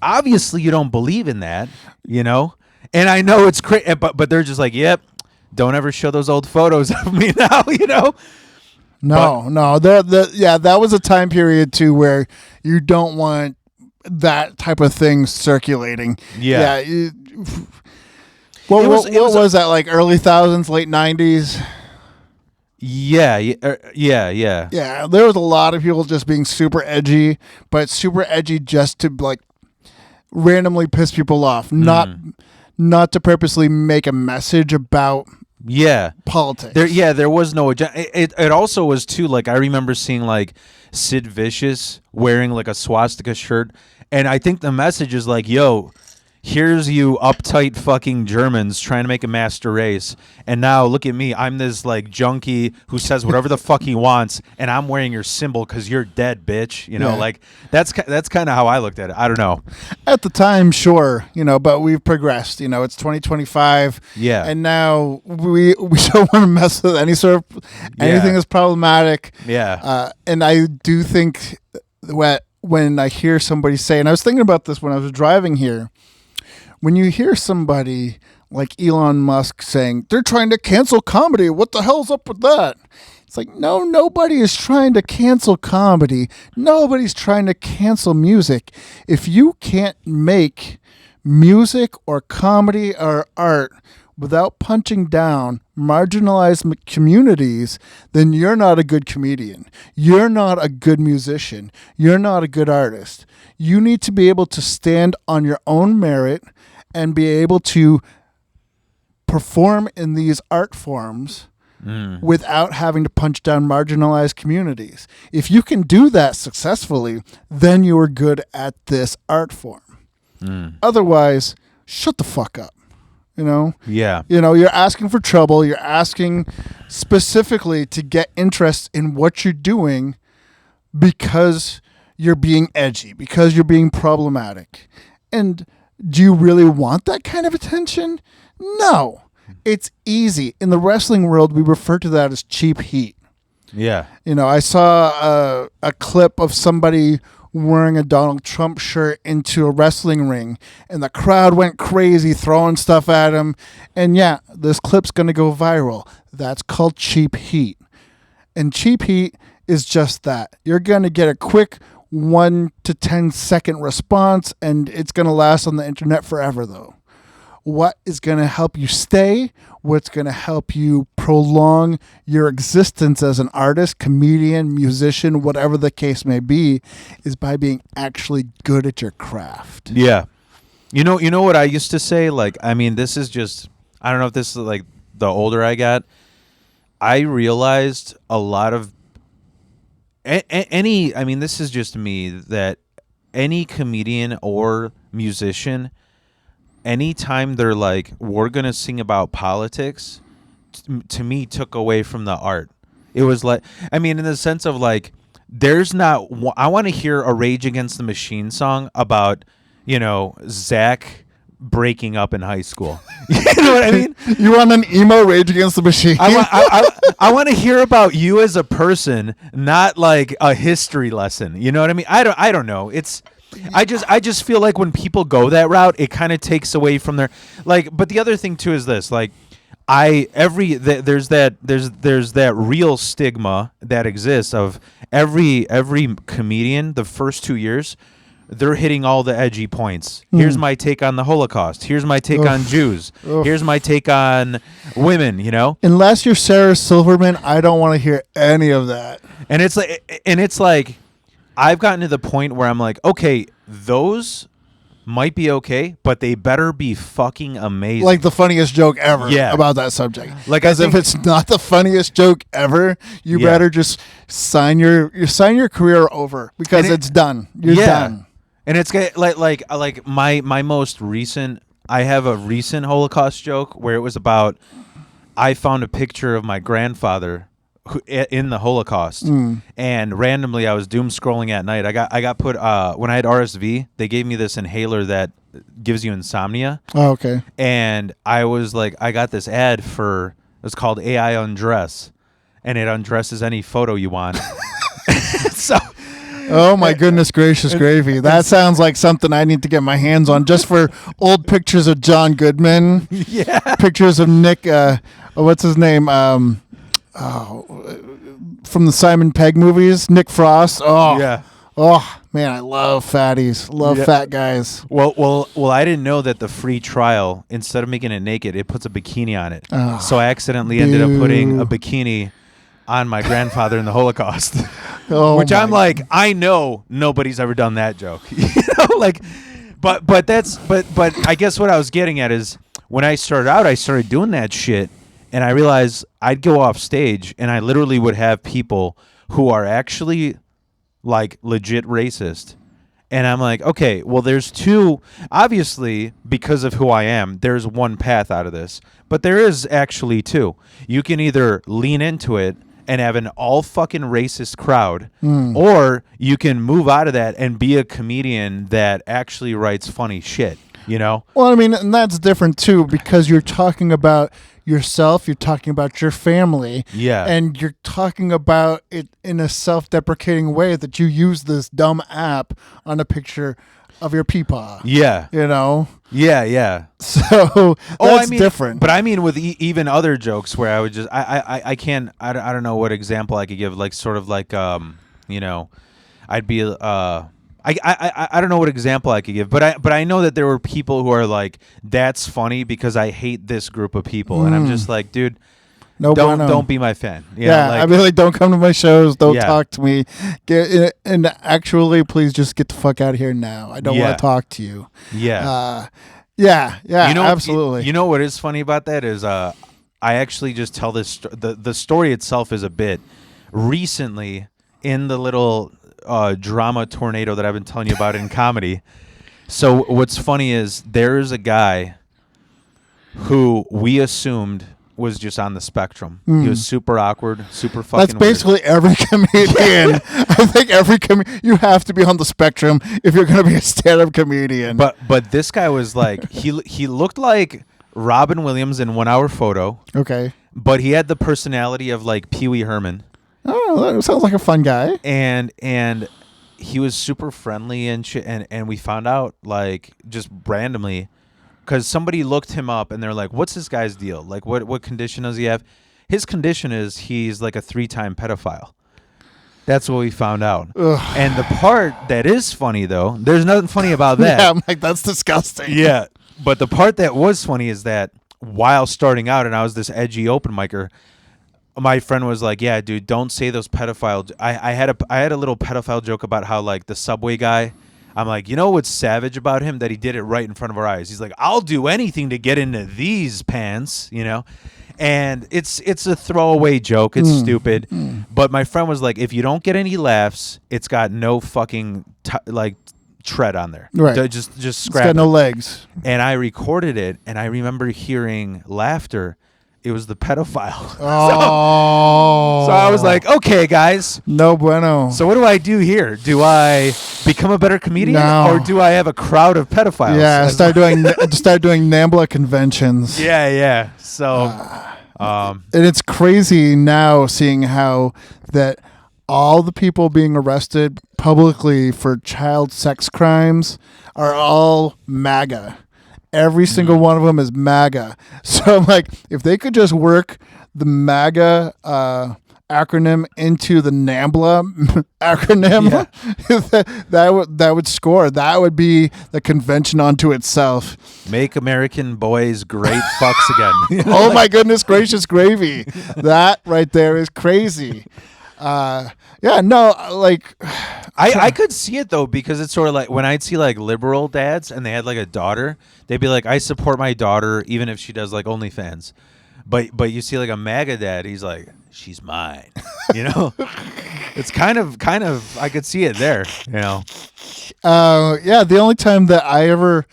obviously you don't believe in that, you know. And I know it's crazy, but they're just like, yep, don't ever show those old photos of me now, you know. No. That was a time period too where you don't want that type of thing circulating. Yeah. What was that, like early thousands, late 90s? Yeah. Yeah, there was a lot of people just being super edgy, but super edgy just to like randomly piss people off, not to purposely make a message about politics. There was no agenda. It also was too, like, I remember seeing like Sid Vicious wearing like a swastika shirt, and I think the message is like, yo, here's you uptight fucking Germans trying to make a master race, and now look at me, I'm this like junkie who says whatever the fuck he wants, and I'm wearing your symbol because you're dead, bitch. You know, like that's kind of how I looked at it. I don't know. At the time, sure, you know, but we've progressed. You know, it's 2025. Yeah, and now we don't want to mess with any sort of anything that's problematic. Yeah, and I do think that when I hear somebody say, and I was thinking about this when I was driving here. When you hear somebody like Elon Musk saying, they're trying to cancel comedy, what the hell's up with that? It's like, no, nobody is trying to cancel comedy. Nobody's trying to cancel music. If you can't make music or comedy or art without punching down marginalized communities, then you're not a good comedian. You're not a good musician. You're not a good artist. You need to be able to stand on your own merit and be able to perform in these art forms without having to punch down marginalized communities. If you can do that successfully, then you are good at this art form. Otherwise, shut the fuck up. You know? Yeah. You know, you're asking for trouble. You're asking specifically to get interest in what you're doing because you're being edgy, because you're being problematic. And do you really want that kind of attention? No. It's easy. In the wrestling world, we refer to that as cheap heat. Yeah. You know, I saw a clip of somebody wearing a Donald Trump shirt into a wrestling ring, and the crowd went crazy throwing stuff at him. And yeah, this clip's going to go viral. That's called cheap heat. And cheap heat is just that. You're going to get a quick 1 to 10 second response, and it's going to last on the internet forever, though. What is going to help you stay, what's going to help you prolong your existence as an artist, comedian, musician, whatever the case may be, is by being actually good at your craft. Yeah. You know what I used to say? Like, I mean, this is just, I don't know if this is like the older I got, I realized a lot of I mean, this is just me, that any comedian or musician, anytime they're like, we're going to sing about politics, to me took away from the art. It was like, I mean, in the sense of like, there's not, I want to hear a Rage Against the Machine song about, you know, Zach breaking up in high school. You know what I mean? You want an emo Rage Against the Machine? I want to hear about you as a person, not like a history lesson. You know what I mean? I don't know. It's I just feel like when people go that route, it kind of takes away from their like. But the other thing too is this: like, there's that real stigma that exists of every comedian the first 2 years. They're hitting all the edgy points. Here's my take on the Holocaust. Here's my take on Jews. Here's my take on women, you know? Unless you're Sarah Silverman, I don't want to hear any of that. And it's like I've gotten to the point where I'm like, okay, those might be okay, but they better be fucking amazing. Like the funniest joke ever about that subject. Like, as if it's not the funniest joke ever, you better just sign your career over because it's done. You're done. And it's like my most recent, I have a recent Holocaust joke where it was about, I found a picture of my grandfather in the Holocaust, and randomly I was doom scrolling at night. I got put when I had RSV. They gave me this inhaler that gives you insomnia. Oh, okay. And I was like, I got this ad for it's called AI Undress, and it undresses any photo you want. So. Oh my goodness gracious gravy. That sounds like something I need to get my hands on just for old pictures of John Goodman. Yeah. Pictures of Nick what's his name? From the Simon Pegg movies, Nick Frost. Oh. Yeah. Oh, man, I love fatties. Love fat guys. Well, I didn't know that the free trial, instead of making it naked, it puts a bikini on it. Oh, so I accidentally ended up putting a bikini on my grandfather in the Holocaust. Which I'm like, I know nobody's ever done that joke. But I guess what I was getting at is when I started out, I started doing that shit, and I realized I'd go off stage and I literally would have people who are actually like legit racist. And I'm like, okay, well, there's two, obviously, because of who I am, there's one path out of this, but there is actually two. You can either lean into it and have an all fucking racist crowd, or you can move out of that and be a comedian that actually writes funny shit, you know? Well, I mean, and that's different too, because you're talking about yourself, you're talking about your family, and you're talking about it in a self-deprecating way that you use this dumb app on a picture of your peepaw. Yeah. You know? Yeah. So that's different. But I mean, with even other jokes where I would just, I can't, I don't know what example I could give, like sort of like, you know, I'd be, I don't know what example I could give, but I know that there were people who are like, that's funny because I hate this group of people. And I'm just like, dude, don't be my fan. I mean, like, don't come to my shows. Don't talk to me. And actually, please just get the fuck out of here now. I don't want to talk to you. Yeah. Absolutely. You know what is funny about that is I actually just tell this. The story itself is a bit. Recently, in the little drama tornado that I've been telling you about in comedy. So what's funny is there's a guy who we assumed was just on the spectrum. He was super awkward, super fucking That's basically weird. Every comedian. I think you have to be on the spectrum if you're going to be a stand-up comedian. But this guy was like, he looked like Robin Williams in 1 Hour Photo. Okay. But he had the personality of like Pee Wee Herman. Oh, that sounds like a fun guy. And he was super friendly and shit. And we found out like just randomly, because somebody looked him up and they're like, what's this guy's deal? Like, what condition does he have? His condition is he's like a 3-time pedophile. That's what we found out. Ugh. And the part that is funny, though, there's nothing funny about that. Yeah, I'm like, that's disgusting. Yeah. But the part that was funny is that while starting out, and I was this edgy open micer, my friend was like, yeah, dude, don't say those pedophile. I had a little pedophile joke about how, like, the Subway guy, I'm like, you know what's savage about him? That he did it right in front of our eyes. He's like, I'll do anything to get into these pants, you know? And it's a throwaway joke. It's stupid. But my friend was like, if you don't get any laughs, it's got no fucking, tread on there. Right. Just scrap It's got no legs. And I recorded it, and I remember hearing laughter. It was the pedophile. Oh. So I was like, okay, guys. No bueno. So what do I do here? Do I become a better comedian, or do I have a crowd of pedophiles? Yeah, start doing NAMBLA conventions. Yeah. So, and it's crazy now seeing how that all the people being arrested publicly for child sex crimes are all MAGA. Every single one of them is MAGA. So I'm like, if they could just work the MAGA acronym into the NAMBLA acronym, that would score. That would be the convention unto itself. Make American boys great fucks again. Oh my goodness gracious gravy. That right there is crazy. I could see it though, because it's sort of like when I'd see like liberal dads and they had like a daughter, they'd be like, I support my daughter even if she does like OnlyFans. But you see like a MAGA dad, he's like, she's mine. You know? It's kind of I could see it there, you know. The only time that I ever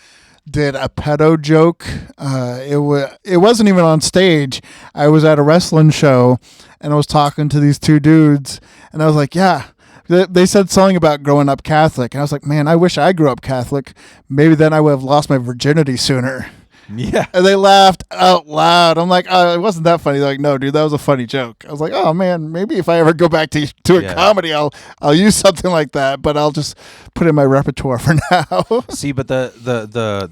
did a pedo joke. It wasn't even on stage. I was at a wrestling show, and I was talking to these two dudes, and I was like, yeah. They said something about growing up Catholic, and I was like, man, I wish I grew up Catholic. Maybe then I would have lost my virginity sooner. Yeah. And they laughed out loud. I'm like, oh, it wasn't that funny. They're like, no, dude, that was a funny joke. I was like, oh man, maybe if I ever go back to a comedy, I'll use something like that, but I'll just put it in my repertoire for now. See, but the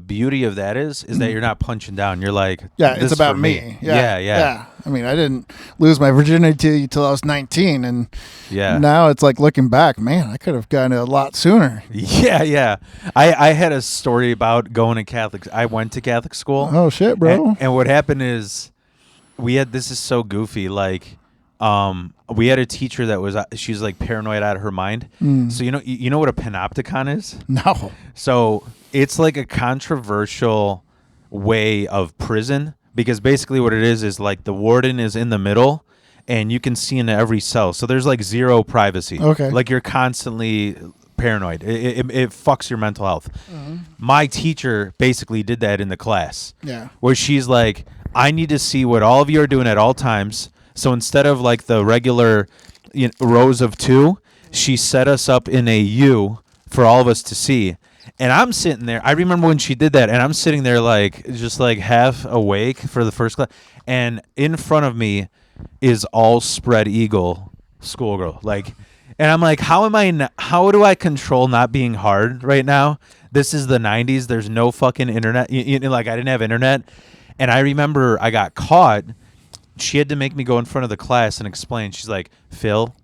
beauty of that is that you're not punching down. You're like, yeah, this it's about for me. Yeah. I mean, I didn't lose my virginity till I was 19, and yeah, now it's like looking back, man, I could have gotten it a lot sooner. Yeah. I had a story about going to Catholic. I went to Catholic school. Oh shit, bro. And what happened is this is so goofy. Like, we had a teacher that was she's like paranoid out of her mind. So you know what a panopticon is? No. So it's like a controversial way of prison, because basically what it is like the warden is in the middle and you can see into every cell. So there's like zero privacy. Okay. Like you're constantly paranoid. It fucks your mental health. Mm-hmm. My teacher basically did that in the class. Yeah. Where she's like, I need to see what all of you are doing at all times. So instead of like the regular rows of 2, she set us up in a U for all of us to see. And I'm sitting there. I remember when she did that, and I'm sitting there like just like half awake for the first class. And in front of me is all spread eagle schoolgirl. Like, and I'm like, how do I control not being hard right now? This is the 90s. There's no fucking internet. Like, I didn't have internet. And I remember I got caught. She had to make me go in front of the class and explain. She's like, Phil,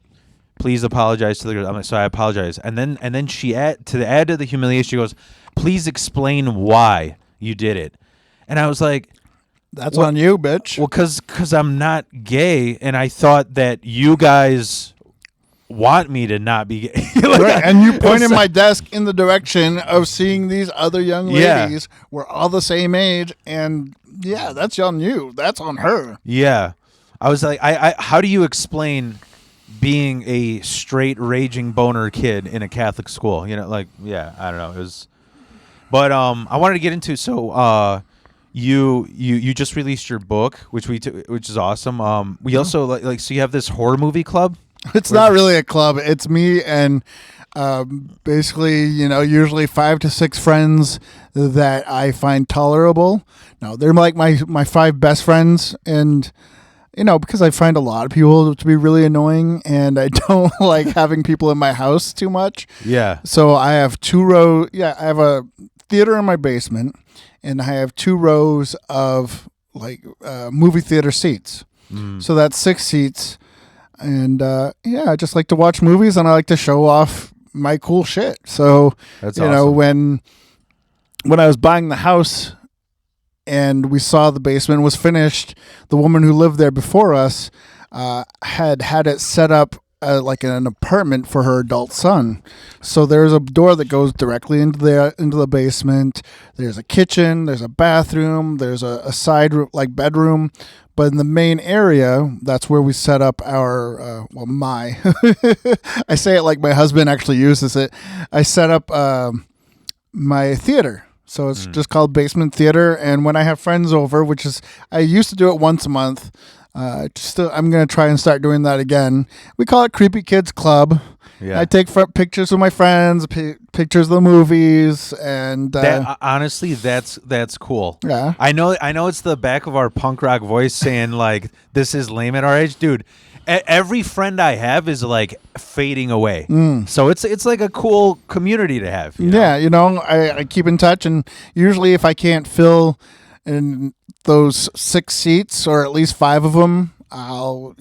please apologize to the girl. I'm like, so I apologize. And then she add to the humiliation, she goes, please explain why you did it. And I was like, that's on you, bitch. Well, because I'm not gay, and I thought that you guys want me to not be gay. Like, right. And you pointed my desk in the direction of seeing these other young ladies. We're all the same age, and yeah, that's on you. That's on her. Yeah. I was like, I how do you explain being a straight raging boner kid in a Catholic school? Like, yeah, I don't know. It was, but I wanted to get into, so you just released your book, which is awesome. We also like so you have this horror movie club. It's not really a club. It's me and basically, usually 5 to 6 friends that I find tolerable. No, they're like my 5 best friends, and because I find a lot of people to be really annoying, and I don't like having people in my house too much. Yeah. So I have 2 rows. Yeah, I have a theater in my basement, and I have 2 rows of like movie theater seats. So that's 6 seats. And I just like to watch movies, and I like to show off my cool shit. So that's awesome. When I was buying the house and we saw the basement was finished, the woman who lived there before us had it set up like an apartment for her adult son. So there's a door that goes directly into the basement. There's a kitchen, there's a bathroom, there's a side like bedroom. But in the main area, that's where we set up our, I say it like my husband actually uses it. I set up my theater. So it's just called Basement Theater. And when I have friends over, I used to do it once a month. I'm going to try and start doing that again. We call it Creepy Kids Club. Yeah. I take pictures with my friends, pictures of the movies, and honestly, that's cool. Yeah, I know it's the back of our punk rock voice saying like this is lame at our age, dude. Every friend I have is like fading away, so it's like a cool community to have. Yeah, I keep in touch, and usually if I can't fill in those 6 seats or at least 5 of them, I'll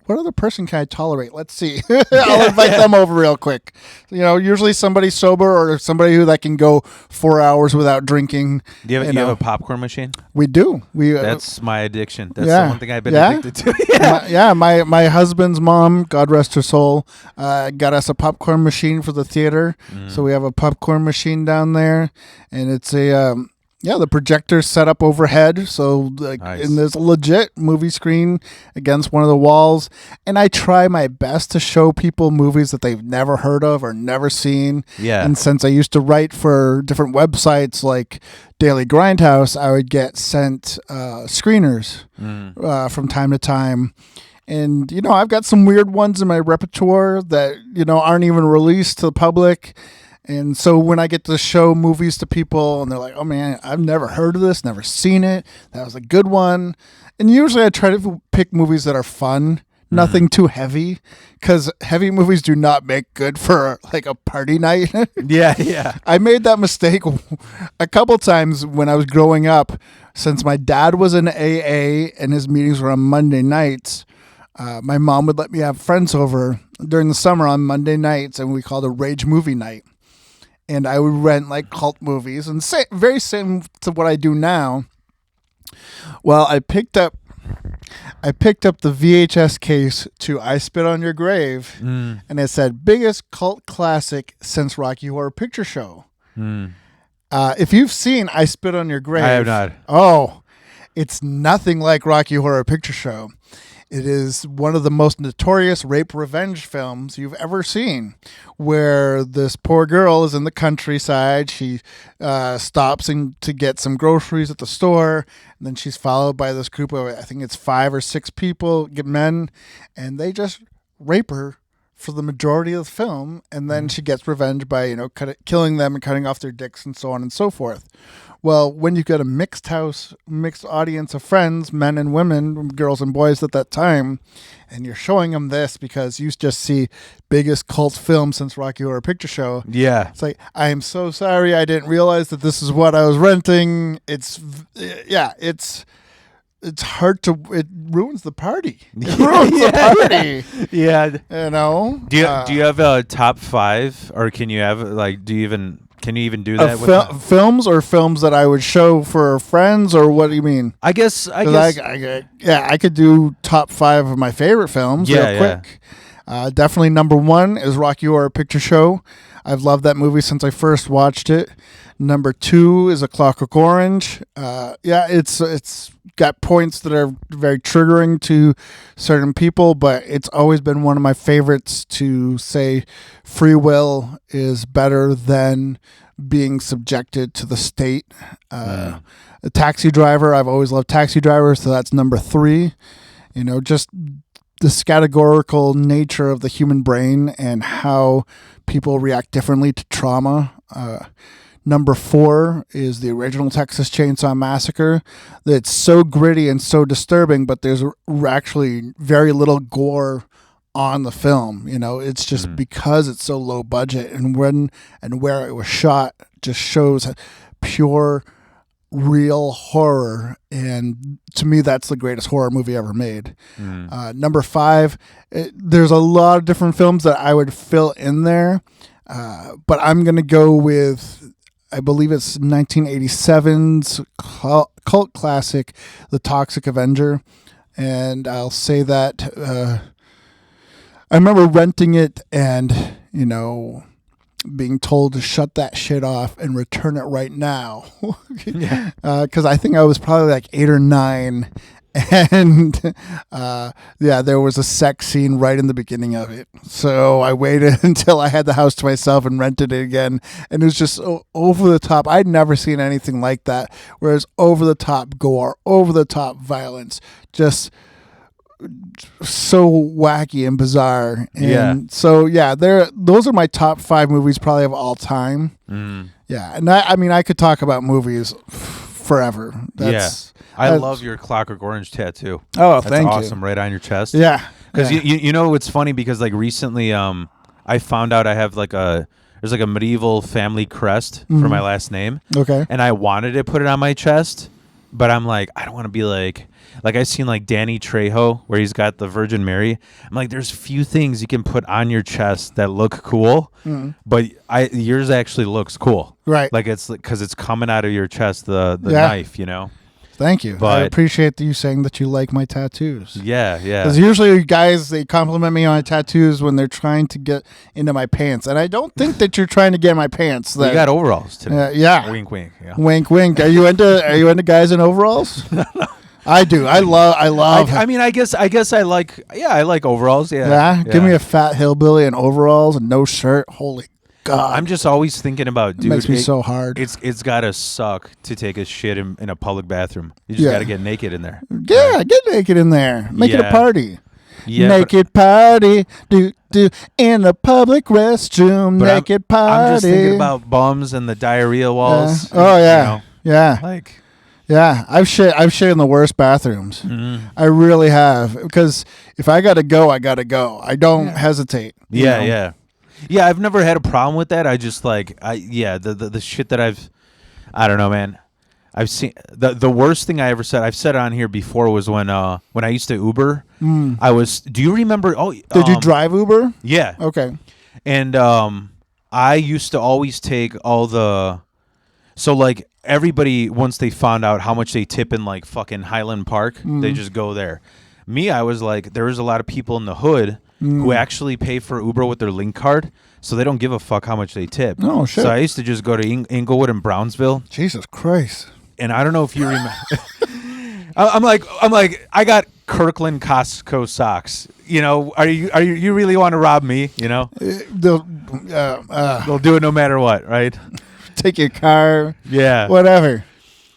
what other person can I tolerate? Let's see. I'll invite them over real quick. Usually somebody sober or somebody that can go 4 hours without drinking. Do you have a popcorn machine? We do. That's my addiction. That's the one thing I've been addicted to. My husband's mom, God rest her soul, got us a popcorn machine for the theater. So we have a popcorn machine down there, and it's Yeah, the projector's set up overhead, so Nice. and there's a legit movie screen against one of the walls. And I try my best to show people movies that they've never heard of or never seen. Yeah. And since I used to write for different websites like Daily Grindhouse, I would get sent screeners from time to time. And I've got some weird ones in my repertoire that aren't even released to the public. And so when I get to show movies to people and they're like, oh man, I've never heard of this, never seen it. That was a good one. And usually I try to pick movies that are fun, nothing too heavy, because heavy movies do not make good for like a party night. Yeah. I made that mistake a couple times when I was growing up, since my dad was in AA and his meetings were on Monday nights. My mom would let me have friends over during the summer on Monday nights, and we called it Rage Movie Night. And I would rent like cult movies, and very same to what I do now. Well, I picked up the VHS case to I Spit on Your Grave, and it said biggest cult classic since Rocky Horror Picture Show. If you've seen I Spit on Your Grave, I have not. Oh, it's nothing like Rocky Horror Picture Show. It is one of the most notorious rape revenge films you've ever seen, where this poor girl is in the countryside. She stops to get some groceries at the store, and then she's followed by this group of, I think it's 5 or 6 people, men, and they just rape her for the majority of the film, and then she gets revenge by killing them and cutting off their dicks and so on and so forth. Well, when you've got a mixed audience of friends, men and women, girls and boys at that time, and you're showing them this because you just see biggest cult film since Rocky Horror Picture Show. Yeah. It's like, I am so sorry. I didn't realize that this is what I was renting. It's hard to, it ruins the party. It ruins the party. Yeah. Do you have a top 5, or can you have can you even do that with films, or films that I would show for friends, or what do you mean? I guess I could do top 5 of my favorite films real quick. Definitely number 1 is Rocky Horror Picture Show. I've loved that movie since I first watched it. Number 2 is A Clockwork Orange. It's got points that are very triggering to certain people, but it's always been one of my favorites to say free will is better than being subjected to the state. A Taxi Driver, I've always loved Taxi Driver, so that's number 3. Just the categorical nature of the human brain and how people react differently to trauma. Number 4 is the original Texas Chainsaw Massacre. It's so gritty and so disturbing, but there's actually very little gore on the film. It's just because it's so low budget, and when and where it was shot just shows pure, real horror. And to me, that's the greatest horror movie ever made. Number 5, there's a lot of different films that I would fill in there, but I'm going to go with, I believe it's 1987's cult classic, The Toxic Avenger. And I'll say that I remember renting it and, being told to shut that shit off and return it right now. Because I think I was probably like 8 or 9. And there was a sex scene right in the beginning of it. So I waited until I had the house to myself and rented it again. And it was just over the top. I'd never seen anything like that. Whereas over the top gore, over the top violence, just so wacky and bizarre. And those are my top 5 movies probably of all time. Yeah. And I could talk about movies forever. I love your Clockwork Orange tattoo. Oh, that's thank you. Awesome, right on your chest. Yeah, because it's funny because like recently, I found out I have there's a medieval family crest for my last name. Okay, and I wanted to put it on my chest, but I'm like, I don't want to be like I've seen like Danny Trejo where he's got the Virgin Mary. I'm like, there's few things you can put on your chest that look cool, but yours actually looks cool, right? Like it's because it's coming out of your chest, the knife, Thank you. I But appreciate you saying that you like my tattoos. yeah. Because usually guys, they compliment me on my tattoos when they're trying to get into my pants. And I don't think that you're trying to get in my pants. We got overalls today. Yeah. Wink, wink. Yeah. Wink, wink. Are you into guys in overalls? I do. I love. I mean, I guess I like. Yeah, I like overalls. Yeah. Yeah. Give me a fat hillbilly in overalls and no shirt. Holy God. I'm just always thinking about, dude. It makes me so hard. It's gotta suck to take a shit in a public bathroom. You just gotta get naked in there. Yeah, get naked in there. Make it a party. Yeah, naked party, do in a public restroom. But Naked party. I'm just thinking about bums and the diarrhea walls. Oh yeah, you know, yeah. like. Yeah, I've shit in the worst bathrooms. Mm-hmm. I really have, because if I gotta go, I gotta go. I don't hesitate. You know? Yeah. I've never had a problem with that. I just the shit that I don't know, man. I've seen the worst thing I ever said. I've said it on here before was when I used to Uber. I was. Do you remember? Oh, did you drive Uber? Yeah. Okay. And I used to always take all the. So like everybody, once they found out how much they tip in like fucking Highland Park, they just go there. Me, I was like, there was a lot of people in the hood who actually pay for Uber with their link card, so they don't give a fuck how much they tip. Oh shit! So I used to just go to Inglewood and Brownsville. Jesus Christ! And I don't know if you remember. I'm like, I got Kirkland Costco socks. You know, are you really want to rob me? You know, They'll do it no matter what, right? Take your car. Yeah. Whatever.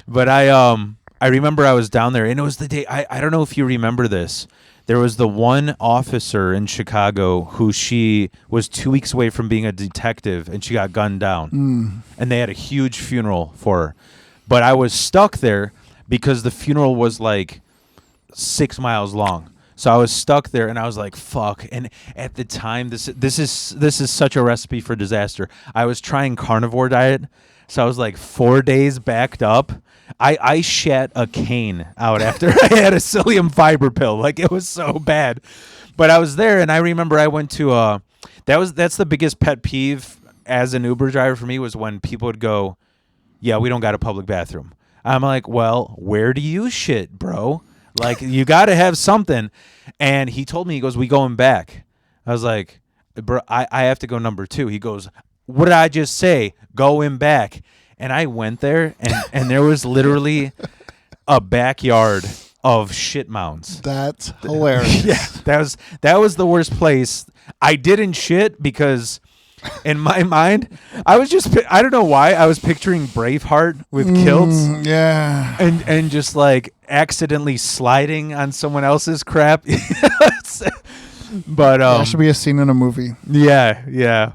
But I remember I was down there, and it was the day. I don't know if you remember this. There was the one officer in Chicago who she was 2 weeks away from being a detective, and she got gunned down. And they had a huge funeral for her. But I was stuck there because the funeral was like 6 miles long. So I was stuck there, and I was like, "Fuck!" And at the time, this is such a recipe for disaster. I was trying carnivore diet, so I was like 4 days backed up. I shat a cane out after I had a psyllium fiber pill. Like, it was so bad. But I was there, and I remember I went to that's the biggest pet peeve as an Uber driver for me, was when people would go, "Yeah, we don't got a public bathroom." I'm like, "Well, where do you shit, bro? Like, you got to have something." And he told me, he goes, "We going back." I was like, "Bro, I have to go number 2. He goes, "What did I just say? Go in back." And I went there, and there was literally a backyard of shit mounds. That's hilarious. Yeah, that was the worst place. I didn't shit because in my mind, I don't know why, I was picturing Braveheart with kilts. Yeah. And just like accidentally sliding on someone else's crap. But that should be a scene in a movie. Yeah.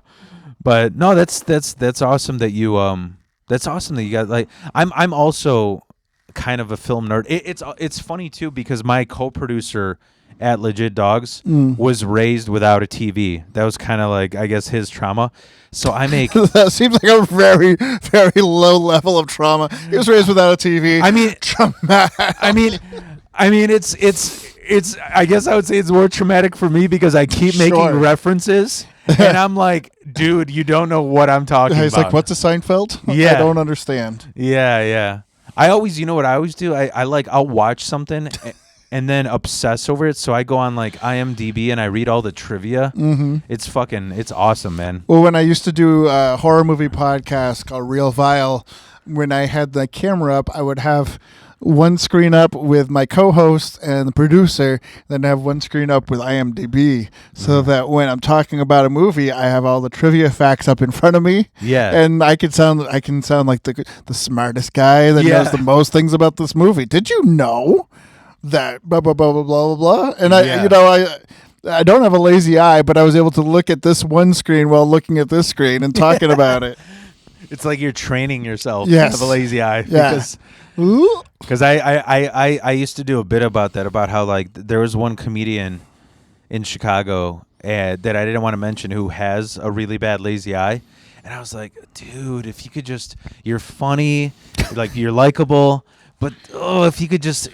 But no, that's awesome that you that's awesome that you got, like, I'm also kind of a film nerd. It's funny too, because my co-producer at Legit Dogs was raised without a TV. That was kind of like, I guess, his trauma. So I make that seems like a very, very low level of trauma. He was raised without a TV. I mean, traumatic. I mean, it's. I guess I would say it's more traumatic for me because I keep making references, and I'm like, dude, you don't know what I'm talking about. He's like, what's a Seinfeld? Yeah, I don't understand. Yeah. I always, you know what I always do? I'll watch something and then obsess over it. So I go on like IMDb and I read all the trivia. Mm-hmm. It's awesome, man. Well, when I used to do a horror movie podcast called Real Vile, when I had the camera up, I would have one screen up with my co-host and the producer, then have one screen up with IMDb, so that when I'm talking about a movie, I have all the trivia facts up in front of me. Yeah, and I can sound like the smartest guy that knows the most things about this movie. Did you know that blah blah blah blah blah blah? And I don't have a lazy eye, but I was able to look at this one screen while looking at this screen and talking about it. It's like you're training yourself to have a lazy eye. Because I used to do a bit about that, about how like there was one comedian in Chicago that I didn't want to mention who has a really bad lazy eye. And I was like, dude, if you could just, you're funny, like you're likable, but if you could just,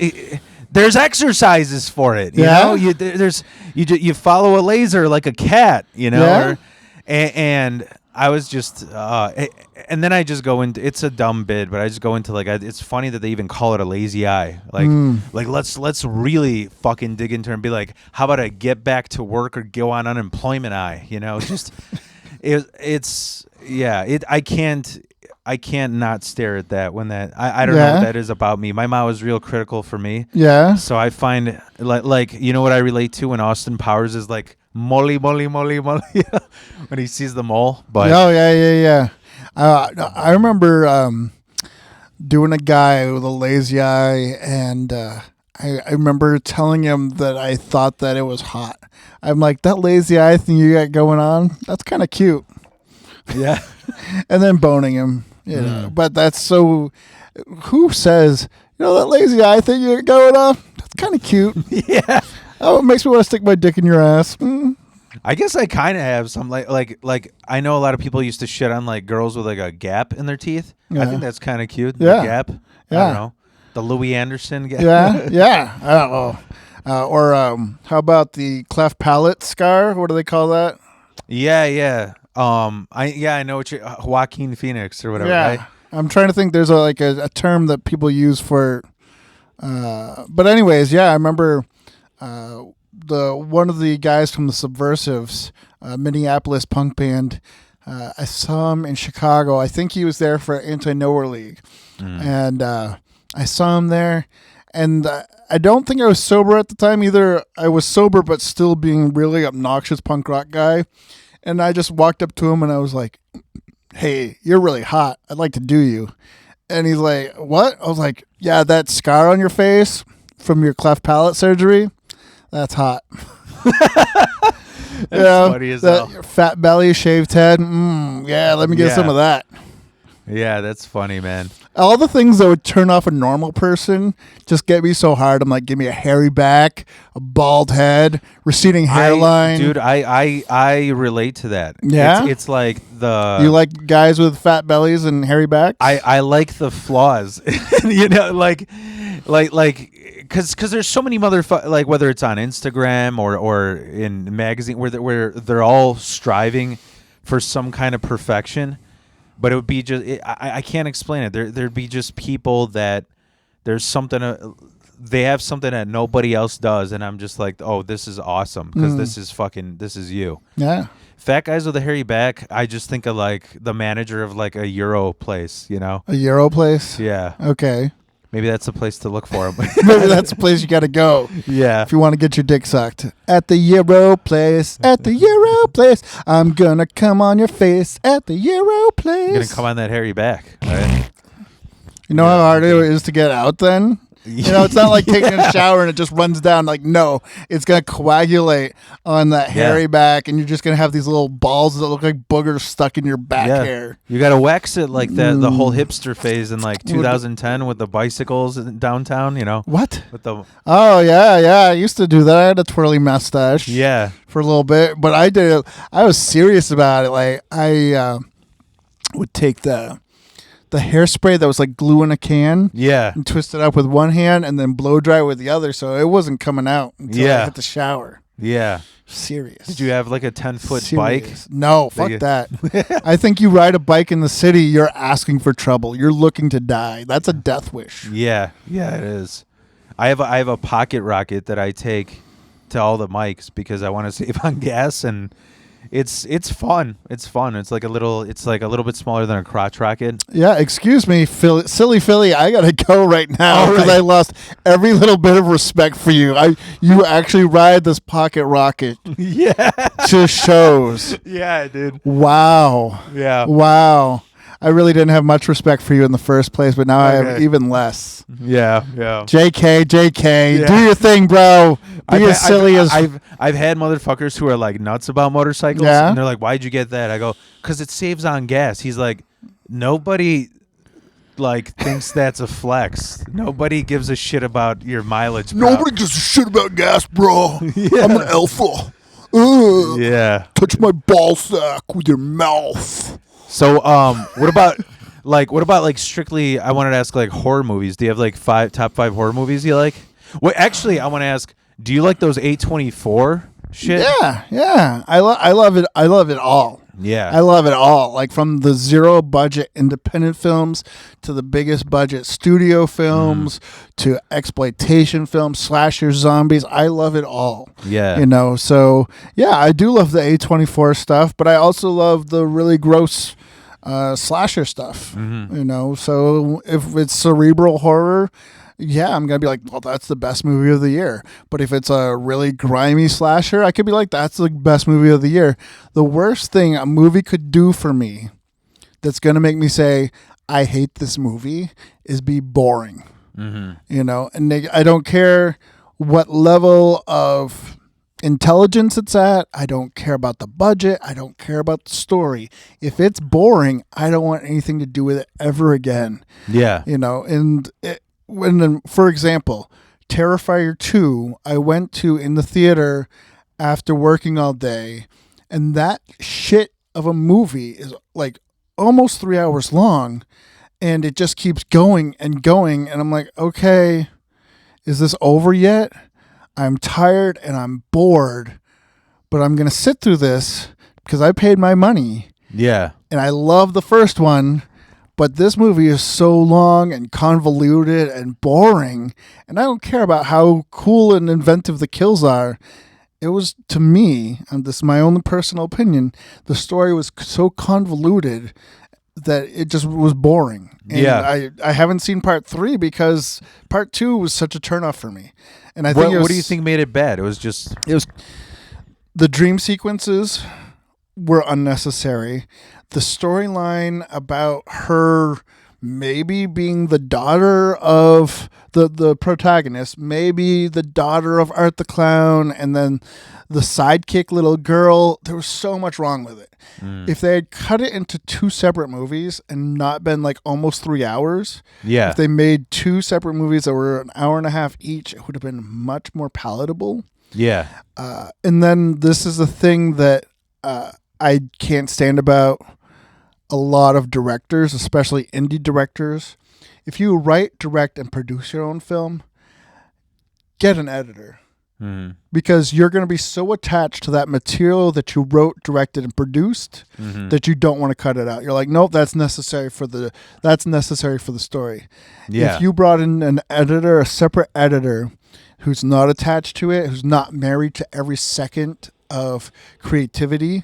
there's exercises for it, you know? You follow a laser like a cat, you know? Yeah. And I was just, and then I just go into. It's a dumb bit, but I just go into like, it's funny that they even call it a lazy eye. Like let's really fucking dig into it and be like, how about a get back to work or go on unemployment eye? You know, just it's yeah. I can't not stare at that when I don't know what that is about me. My mom was real critical for me. Yeah. So I find like you know what I relate to when Austin Powers is like molly when he sees the mole. But Oh yeah. I remember doing a guy with a lazy eye, and I remember telling him that I thought that it was hot. I'm like, that lazy eye thing you got going on, that's kind of cute. yeah. And then boning him, you know. But that's so. Who says, that lazy eye thing you got going on? That's kind of cute. Yeah. Oh, it makes me want to stick my dick in your ass. I guess I kind of have some like I know a lot of people used to shit on like girls with like a gap in their teeth. I think that's kind of cute. Yeah. The gap. Yeah. I don't know. The Louis Anderson gap. Yeah. I don't know. Or how about the cleft palate scar? What do they call that? Yeah. I know what you Joaquin Phoenix or whatever. Yeah. Right? I'm trying to think. There's a term that people use for. But anyways, yeah, I remember one of the guys from the Subversives, Minneapolis punk band. I saw him in Chicago. I think he was there for Anti-Nowhere League, and I saw him there, and I don't think I was sober at the time either. I was sober, but still being really obnoxious punk rock guy, and I just walked up to him and I was like, "Hey, you're really hot. I'd like to do you." And he's like, "What?" I was like, "Yeah, that scar on your face from your cleft palate surgery, that's hot." That's funny as hell. Fat belly, shaved head. Yeah, let me get some of that. Yeah, that's funny, man. All the things that would turn off a normal person just get me so hard. I'm like, give me a hairy back, a bald head, receding hairline. Dude, I relate to that. Yeah? It's like the... You like guys with fat bellies and hairy backs? I like the flaws. Because there's so many like whether it's on Instagram or in magazine where they're all striving for some kind of perfection. But it would be just I can't explain it. There'd be just people that there's something they have something that nobody else does, and I'm just like, oh, this is awesome because this is you. Yeah. Fat guys with a hairy back. I just think of like the manager of like a Euro place, you know. A Euro place? Yeah. Okay. Maybe that's a place to look for. Maybe that's the place you got to go. Yeah. If you want to get your dick sucked. At the Euro place. At the Euro place. I'm going to come on your face. At the Euro place. You're going to come on that hairy back, right? You know how hard it is to get out then? You know, it's not like taking a shower and it just runs down. Like, no, it's going to coagulate on that hairy back, and you're just going to have these little balls that look like boogers stuck in your back hair. You got to wax it like that. The whole hipster phase in like 2010 with the bicycles downtown, you know? What? With the Oh, yeah. I used to do that. I had a twirly mustache. Yeah. For a little bit. But I was serious about it. Like, I would take the hairspray that was like glue in a can. Yeah. And twist it up with one hand and then blow dry with the other, so it wasn't coming out until I hit the shower. Yeah. Serious. Did you have like a 10-foot bike? No, fuck that. I think you ride a bike in the city, you're asking for trouble. You're looking to die. That's a death wish. Yeah. Yeah, it is. I have a pocket rocket that I take to all the mics because I want to save on gas, and it's fun. It's fun. It's like a little bit smaller than a crotch rocket. Yeah, excuse me, silly Philly. I gotta go right now because right. I lost every little bit of respect for you. You actually ride this pocket rocket. Yeah. To shows. Yeah, dude. Wow. Yeah. Wow. I really didn't have much respect for you in the first place, but now I have even less. Yeah. JK, do your thing, bro. Be as silly as... I've had motherfuckers who are like nuts about motorcycles, and they're like, "Why'd you get that?" I go, "'Cause it saves on gas." He's like, "Nobody like thinks that's a flex. Nobody gives a shit about your mileage, bro." Nobody gives a shit about gas, bro. Yeah. I'm an alpha. Yeah. Touch my ball sack with your mouth. So, what about strictly? I wanted to ask like horror movies. Do you have like top 5 horror movies you like? Well, actually, I want to ask, do you like those A24 shit? Yeah. I love it. I love it all. Yeah. I love it all. Like from the zero budget independent films to the biggest budget studio films to exploitation films, slasher, zombies. I love it all. Yeah. You know, so yeah, I do love the A24 stuff, but I also love the really gross slasher stuff. You know, so if it's cerebral horror, yeah, I'm gonna be like, well, that's the best movie of the year. But if it's a really grimy slasher, I could be like, that's the best movie of the year. The worst thing a movie could do for me that's gonna make me say I hate this movie is be boring. You know, and I don't care what level of intelligence it's at. I don't care about the budget. I don't care about the story. If it's boring, I don't want anything to do with it ever again. Yeah. You know, and for example, Terrifier 2, I went to in the theater after working all day, and that shit of a movie is like almost 3 hours long, and it just keeps going and going, and I'm like, okay, is this over yet? I'm tired and I'm bored, but I'm going to sit through this because I paid my money. Yeah. And I love the first one, but this movie is so long and convoluted and boring, and I don't care about how cool and inventive the kills are. It was, to me, and this is my own personal opinion, the story was so convoluted that it just was boring. And Yeah. I haven't seen part 3 because part 2 was such a turnoff for me. And I think What do you think made it bad? It was the dream sequences were unnecessary. The storyline about her maybe being the daughter of the protagonist, maybe the daughter of Art the Clown, and then the sidekick little girl, there was so much wrong with it. If they had cut it into 2 separate movies and not been like almost 3 hours, Yeah. if they made 2 separate movies that were an hour and a half each, it would have been much more palatable. Yeah. And then this is a thing that I can't stand about a lot of directors, especially indie directors. If you write, direct, and produce your own film, get an editor. Because you're going to be so attached to that material that you wrote, directed, and produced that you don't want to cut it out. You're like, nope, that's necessary for the story. Yeah. If you brought in an editor, a separate editor, who's not attached to it, who's not married to every second of creativity,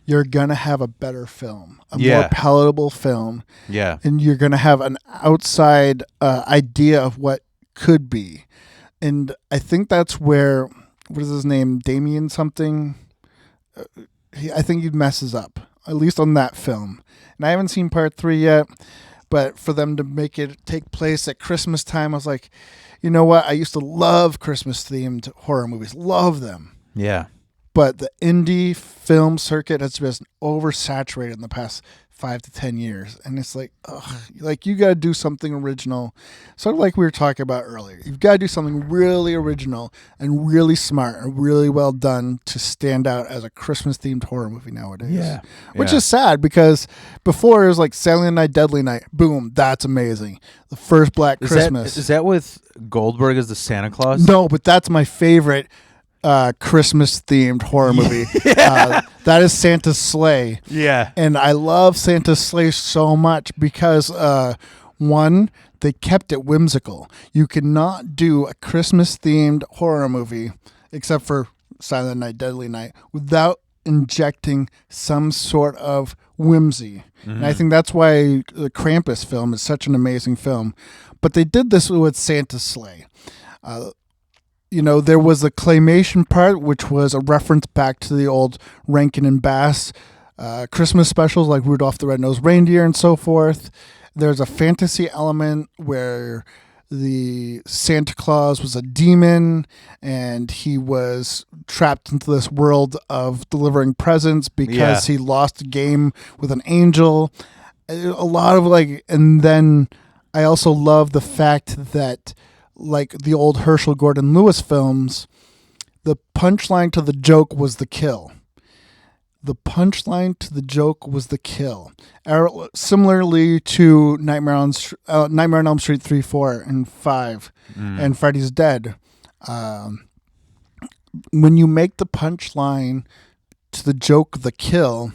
you're going to have a better film, a more palatable film. Yeah. And you're going to have an outside idea of what could be. And I think that's where, what is his name? Damien something? I think he messes up, at least on that film. And I haven't seen part 3 yet, but for them to make it take place at Christmas time, I was like, you know what? I used to love Christmas-themed horror movies. Love them. Yeah. But the indie film circuit has been oversaturated in the past 5 to 10 years. And it's like, ugh, like you got to do something original. Sort of like we were talking about earlier. You've got to do something really original and really smart and really well done to stand out as a Christmas-themed horror movie nowadays. Yeah. Which is sad because before it was like Silent Night, Deadly Night. Boom, that's amazing. The first Black Christmas. Is that with Goldberg as the Santa Claus? No, but that's my favorite Christmas-themed horror movie. That is Santa's Sleigh. Yeah. And I love Santa's Sleigh so much because, one, they kept it whimsical. You cannot do a Christmas-themed horror movie, except for Silent Night, Deadly Night, without injecting some sort of whimsy. And I think that's why the Krampus film is such an amazing film. But they did this with Santa's Sleigh. You know, there was a claymation part, which was a reference back to the old Rankin and Bass Christmas specials like Rudolph the Red-Nosed Reindeer and so forth. There's a fantasy element where the Santa Claus was a demon and he was trapped into this world of delivering presents because he lost a game with an angel. A lot of and then I also love the fact that, like the old Herschel Gordon Lewis films, the punchline to the joke was the kill. The punchline to the joke was the kill. Similarly to Nightmare on Elm Street 3, 4, and 5, and Freddy's Dead. When you make the punchline to the joke the kill,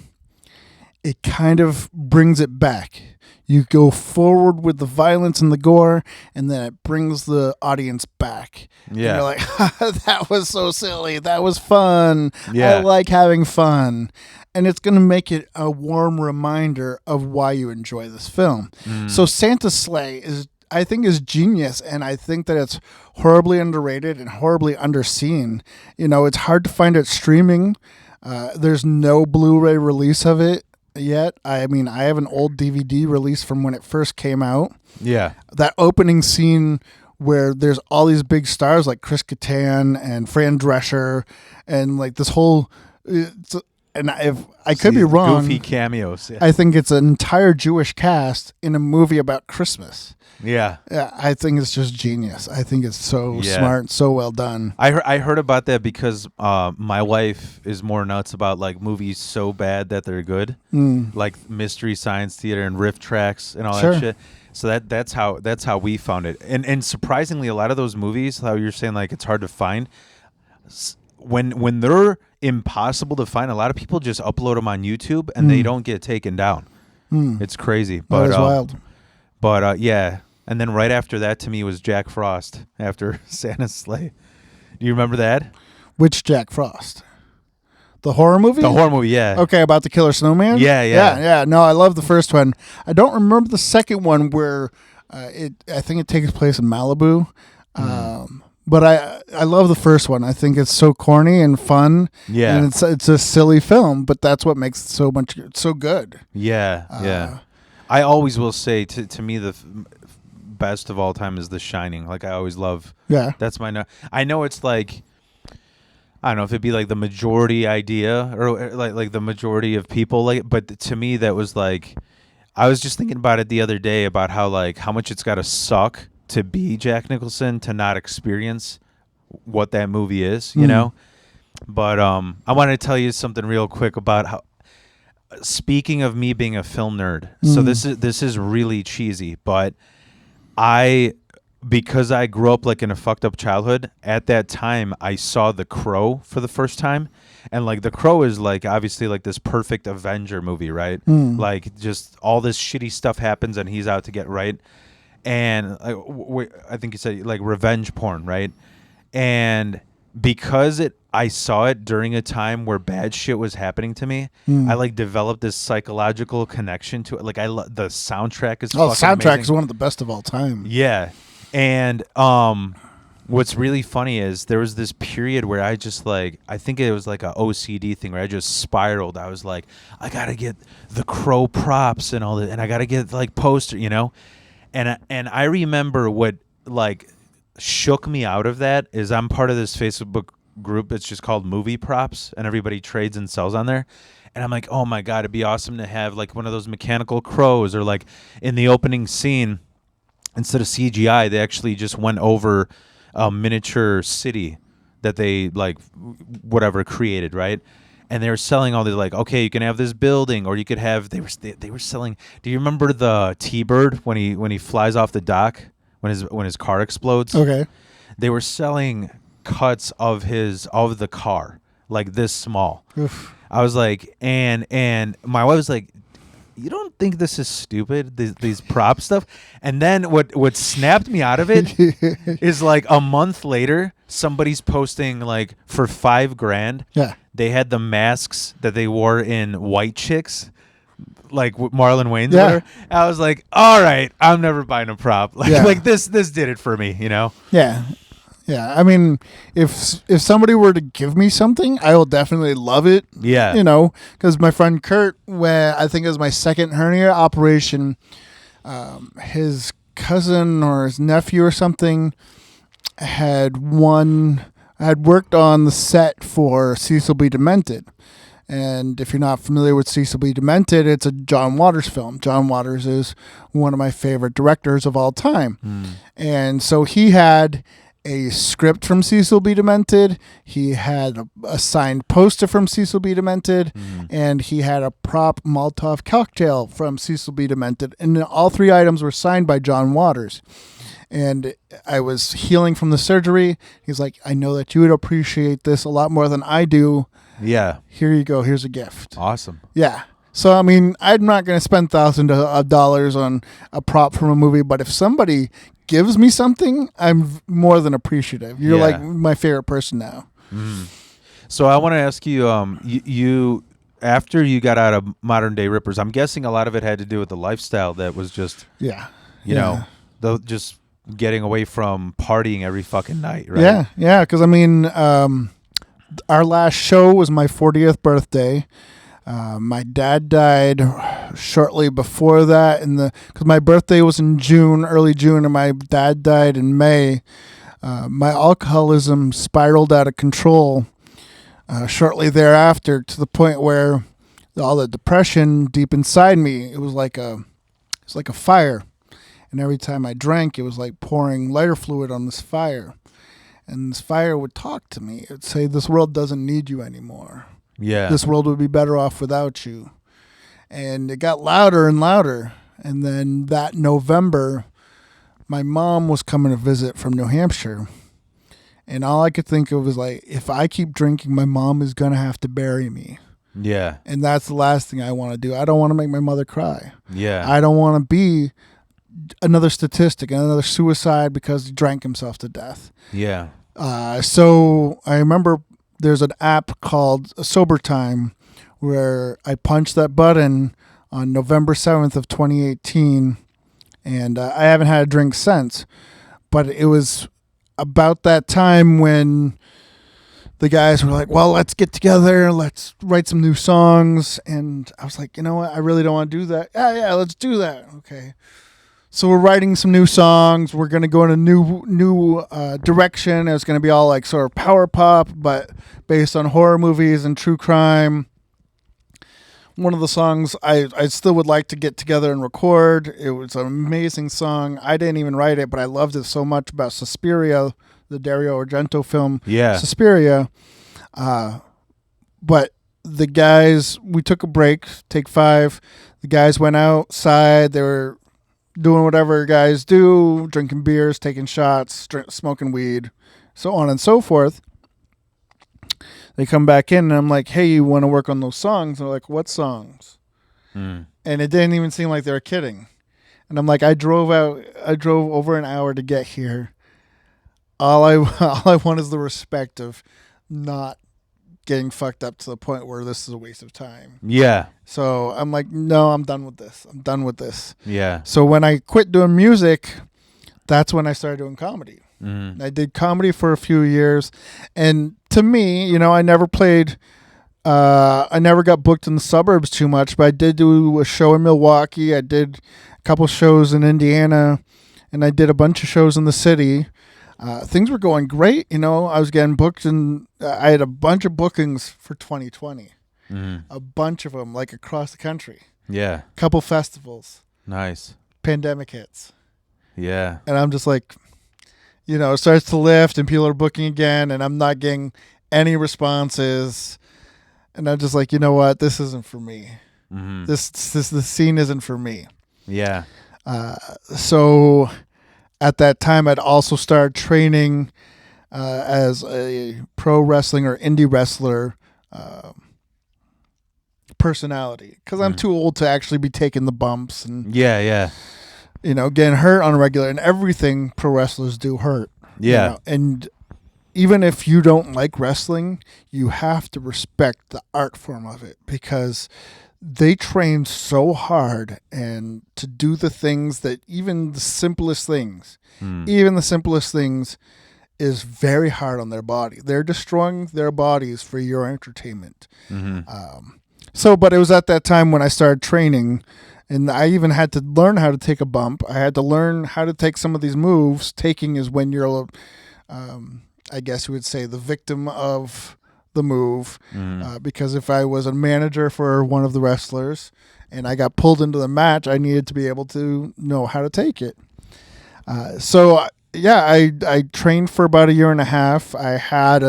it kind of brings it back. You go forward with the violence and the gore, and then it brings the audience back. Yeah. And you're like, that was so silly. That was fun. Yeah. I like having fun. And it's going to make it a warm reminder of why you enjoy this film. So Santa's Sleigh I think is genius, and I think that it's horribly underrated and horribly underseen. It's hard to find it streaming. There's no Blu-ray release of it yet. I mean, I have an old DVD release from when it first came out. Yeah. That opening scene where there's all these big stars like Chris Kattan and Fran Drescher and like this whole... And if I could be wrong, goofy cameos. Yeah. I think it's an entire Jewish cast in a movie about Christmas. Yeah. Yeah, I think it's just genius. I think it's so smart, so well done. I heard about that because my wife is more nuts about like movies so bad that they're good, like Mystery Science Theater and Riff Tracks and all that shit. So that's how we found it. And surprisingly, a lot of those movies, how you're saying like it's hard to find, when they're impossible to find, a lot of people just upload them on YouTube and they don't get taken down. It's crazy. But that is wild. But yeah. And then right after that, to me, was Jack Frost after Santa's Sleigh. Do you remember that? Which Jack Frost? The horror movie? The horror movie, yeah. Okay, about the killer snowman? Yeah. No, I love the first one. I don't remember the second one where I think it takes place in Malibu. But I love the first one. I think it's so corny and fun. Yeah. And it's a silly film, but that's what makes it so good. Yeah. I always will say, to me, the best of all time is The Shining. Like, I always love. Yeah. That's my. I know it's like, I don't know if it'd be like the majority idea or like the majority of people like, but to me that was like, I was just thinking about it the other day about how much it's got to suck to be Jack Nicholson to not experience what that movie is, you know. But I wanted to tell you something real quick about how. Speaking of me being a film nerd, so this is really cheesy, but because I grew up like in a fucked up childhood, at that time I saw The Crow for the first time, and like The Crow is like obviously like this perfect Avenger movie, right? Like just all this shitty stuff happens and he's out to get right, and I think you said like revenge porn, right? And because I saw it during a time where bad shit was happening to me, I like developed this psychological connection to it. Like the soundtrack is the soundtrack amazing. is one of the best of all time. Yeah. And what's really funny is there was this period where I just I think it was like a OCD thing where I just spiraled. I was like, I gotta get the Crow props and all that, and I gotta get like poster, you know. And I remember what like shook me out of that is I'm part of this Facebook group. It's just called Movie Props, and everybody trades and sells on there. And I'm like, oh my God, it'd be awesome to have like one of those mechanical crows, or like in the opening scene, instead of CGI, they actually just went over a miniature city that they like whatever created, right? And they were selling all these like, okay, you can have this building, or you could have. They were selling. Do you remember the T-Bird when he flies off the dock when his car explodes? Okay. They were selling cuts of the car like this small. Oof. I was like, and my wife was like, you don't think this is stupid, these prop stuff? And then what snapped me out of it is like a month later, somebody's posting like for $5,000. Yeah. They had the masks that they wore in White Chicks, like Marlon Wayans. Yeah. I was like, all right, I'm never buying a prop. Like this did it for me, you know? Yeah. Yeah, I mean, if somebody were to give me something, I will definitely love it. Yeah. You know, because my friend Kurt, when I think it was my second hernia operation, his cousin or his nephew or something had worked on the set for Cecil B. Demented. And if you're not familiar with Cecil B. Demented, it's a John Waters film. John Waters is one of my favorite directors of all time. And so he had a script from Cecil B. Demented. He had a signed poster from Cecil B. Demented, and he had a prop Molotov cocktail from Cecil B. Demented. And all three items were signed by John Waters. And I was healing from the surgery. He's like, I know that you would appreciate this a lot more than I do. Yeah. Here you go. Here's a gift. Awesome. Yeah. So, I mean, I'm not going to spend thousands of dollars on a prop from a movie, but if somebody gives me something, I'm more than appreciative. You're Yeah. like my favorite person now. So I want to ask you, you after you got out of Modern Day Rippers, I'm guessing a lot of it had to do with the lifestyle that was just, Yeah. you know, just getting away from partying every fucking night, right? Yeah. Yeah. Because, I mean, our last show was my 40th birthday. My dad died shortly before that, because my birthday was in June, early June, and my dad died in May. My alcoholism spiraled out of control shortly thereafter, to the point where all the depression deep inside me, it was like a fire, and every time I drank, it was like pouring lighter fluid on this fire, and this fire would talk to me. It would say, "This world doesn't need you anymore. Yeah. This world would be better off without you." And it got louder and louder. And then that November, my mom was coming to visit from New Hampshire. And all I could think of was like, if I keep drinking, my mom is going to have to bury me. Yeah. And that's the last thing I want to do. I don't want to make my mother cry. Yeah. I don't want to be another statistic, another suicide because he drank himself to death. Yeah. So I remember there's an app called Sober Time where I punched that button on November 7th of 2018, and I haven't had a drink since. But it was about that time when the guys were like, well, let's get together, let's write some new songs. And I was like, you know what? I really don't want to do that. Yeah, let's do that. Okay. So we're writing some new songs. We're going to go in a new direction. It's going to be all like sort of power pop, but based on horror movies and true crime. One of the songs I still would like to get together and record. It was an amazing song. I didn't even write it, but I loved it so much, about Suspiria, the Dario Argento film. Yeah. Suspiria. But the guys, we took a break, take 5. The guys went outside. They were doing whatever guys do, drinking beers, taking shots, smoking weed, so on and so forth. They come back in, and I'm like, hey, you want to work on those songs? And they're like, what songs? And it didn't even seem like they were kidding. And I'm like, I drove over an hour to get here. All I want is the respect of not getting fucked up to the point where this is a waste of time. Yeah. So I'm like, no, I'm done with this. Yeah. So when I quit doing music, that's when I started doing comedy. Mm-hmm. I did comedy for a few years. And to me, I never played, I never got booked in the suburbs too much, but I did do a show in Milwaukee. I did a couple shows in Indiana, and I did a bunch of shows in the city. Things were going great. I was getting booked, and I had a bunch of bookings for 2020. A bunch of them, like across the country. Yeah. Couple festivals. Nice. Pandemic hits. Yeah. And I'm just like, it starts to lift, and people are booking again, and I'm not getting any responses. And I'm just like, you know what? This isn't for me. Mm-hmm. The scene isn't for me. Yeah. So at that time, I'd also started training as a pro wrestling or indie wrestler personality, because I'm too old to actually be taking the bumps and getting hurt on a regular, and everything pro wrestlers do hurt. Yeah. And even if you don't like wrestling, you have to respect the art form of it, because they train so hard and to do the things that even the simplest things is very hard on their body. They're destroying their bodies for your entertainment. But it was at that time when I started training, and I even had to learn how to take a bump. I had to learn how to take some of these moves. Taking is when you're, I guess you would say, the victim of the move. Because if I was a manager for one of the wrestlers and I got pulled into the match, I needed to be able to know how to take it. I trained for about a year and a half. I had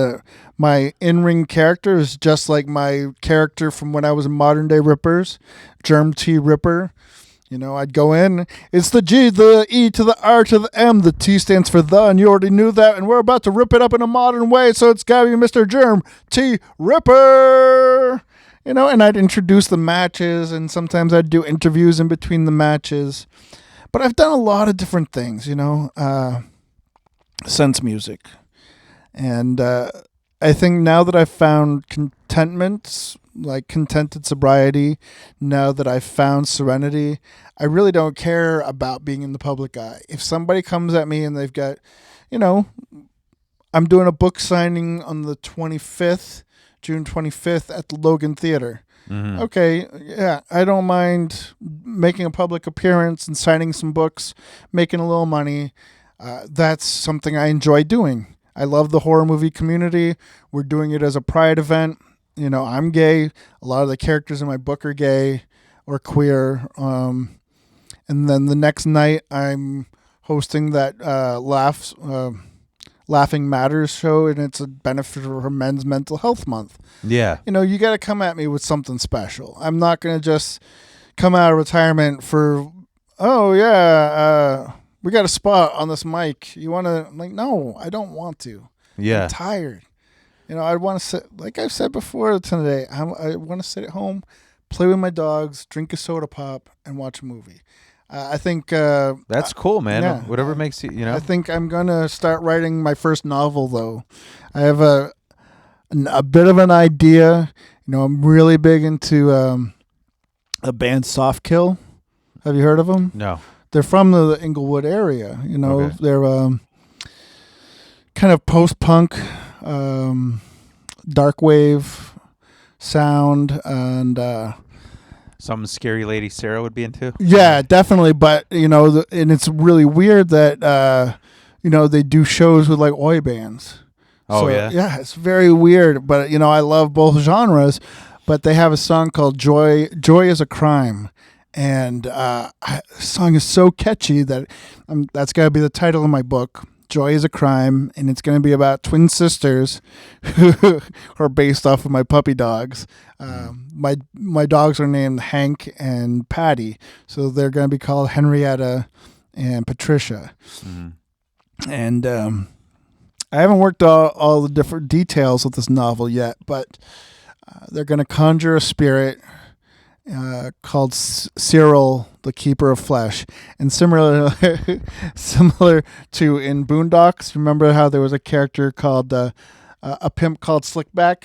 my in-ring character is just like my character from when I was in Modern Day Rippers, Germ T Ripper. I'd go in, it's the G, the E to the R to the M, the T stands for the, and you already knew that, and we're about to rip it up in a modern way, so it's gotta be Mr. Germ T Ripper. and I'd introduce the matches, and sometimes I'd do interviews in between the matches. But I've done a lot of different things, since music. And I think now that I've found contentment, like contented sobriety, now that I've found serenity, I really don't care about being in the public eye. If somebody comes at me and they've got, I'm doing a book signing on the 25th, June 25th at the Logan Theater. Mm-hmm. Okay, yeah, I don't mind making a public appearance and signing some books, making a little money. That's something I enjoy doing. I love the horror movie community. We're doing it as a pride event. I'm gay. A lot of the characters in my book are gay or queer. And then the next night, I'm hosting that Laughing Matters show, and it's a benefit for Men's Mental Health Month. Yeah. You got to come at me with something special. I'm not going to just come out of retirement for, we got a spot on this mic. You want to, no, I don't want to. Yeah. I'm tired. I want to sit, like I've said before today, I want to sit at home, play with my dogs, drink a soda pop, and watch a movie. I think that's cool, man. Yeah, Whatever makes you, I think I'm gonna start writing my first novel, though. I have a bit of an idea. I'm really big into a band, Soft Kill. Have you heard of them? No. They're from the Inglewood area. Okay. They're kind of post-punk, dark wave sound, and something Scary Lady Sarah would be into. Yeah, definitely. But and it's really weird that they do shows with like oi bands. Oh, so, yeah? Yeah, it's very weird. But I love both genres. But they have a song called "Joy Is a Crime," and the song is so catchy that that's got to be the title of my book. Joy is a Crime, and it's going to be about twin sisters who are based off of my puppy dogs. My dogs are named Hank and Patty, so they're going to be called Henrietta and Patricia. Mm-hmm. And I haven't worked all the different details of this novel yet, but they're going to conjure a spirit called Cyril, the Keeper of Flesh, and similar to in Boondocks. Remember how there was a character called a pimp called Slickback?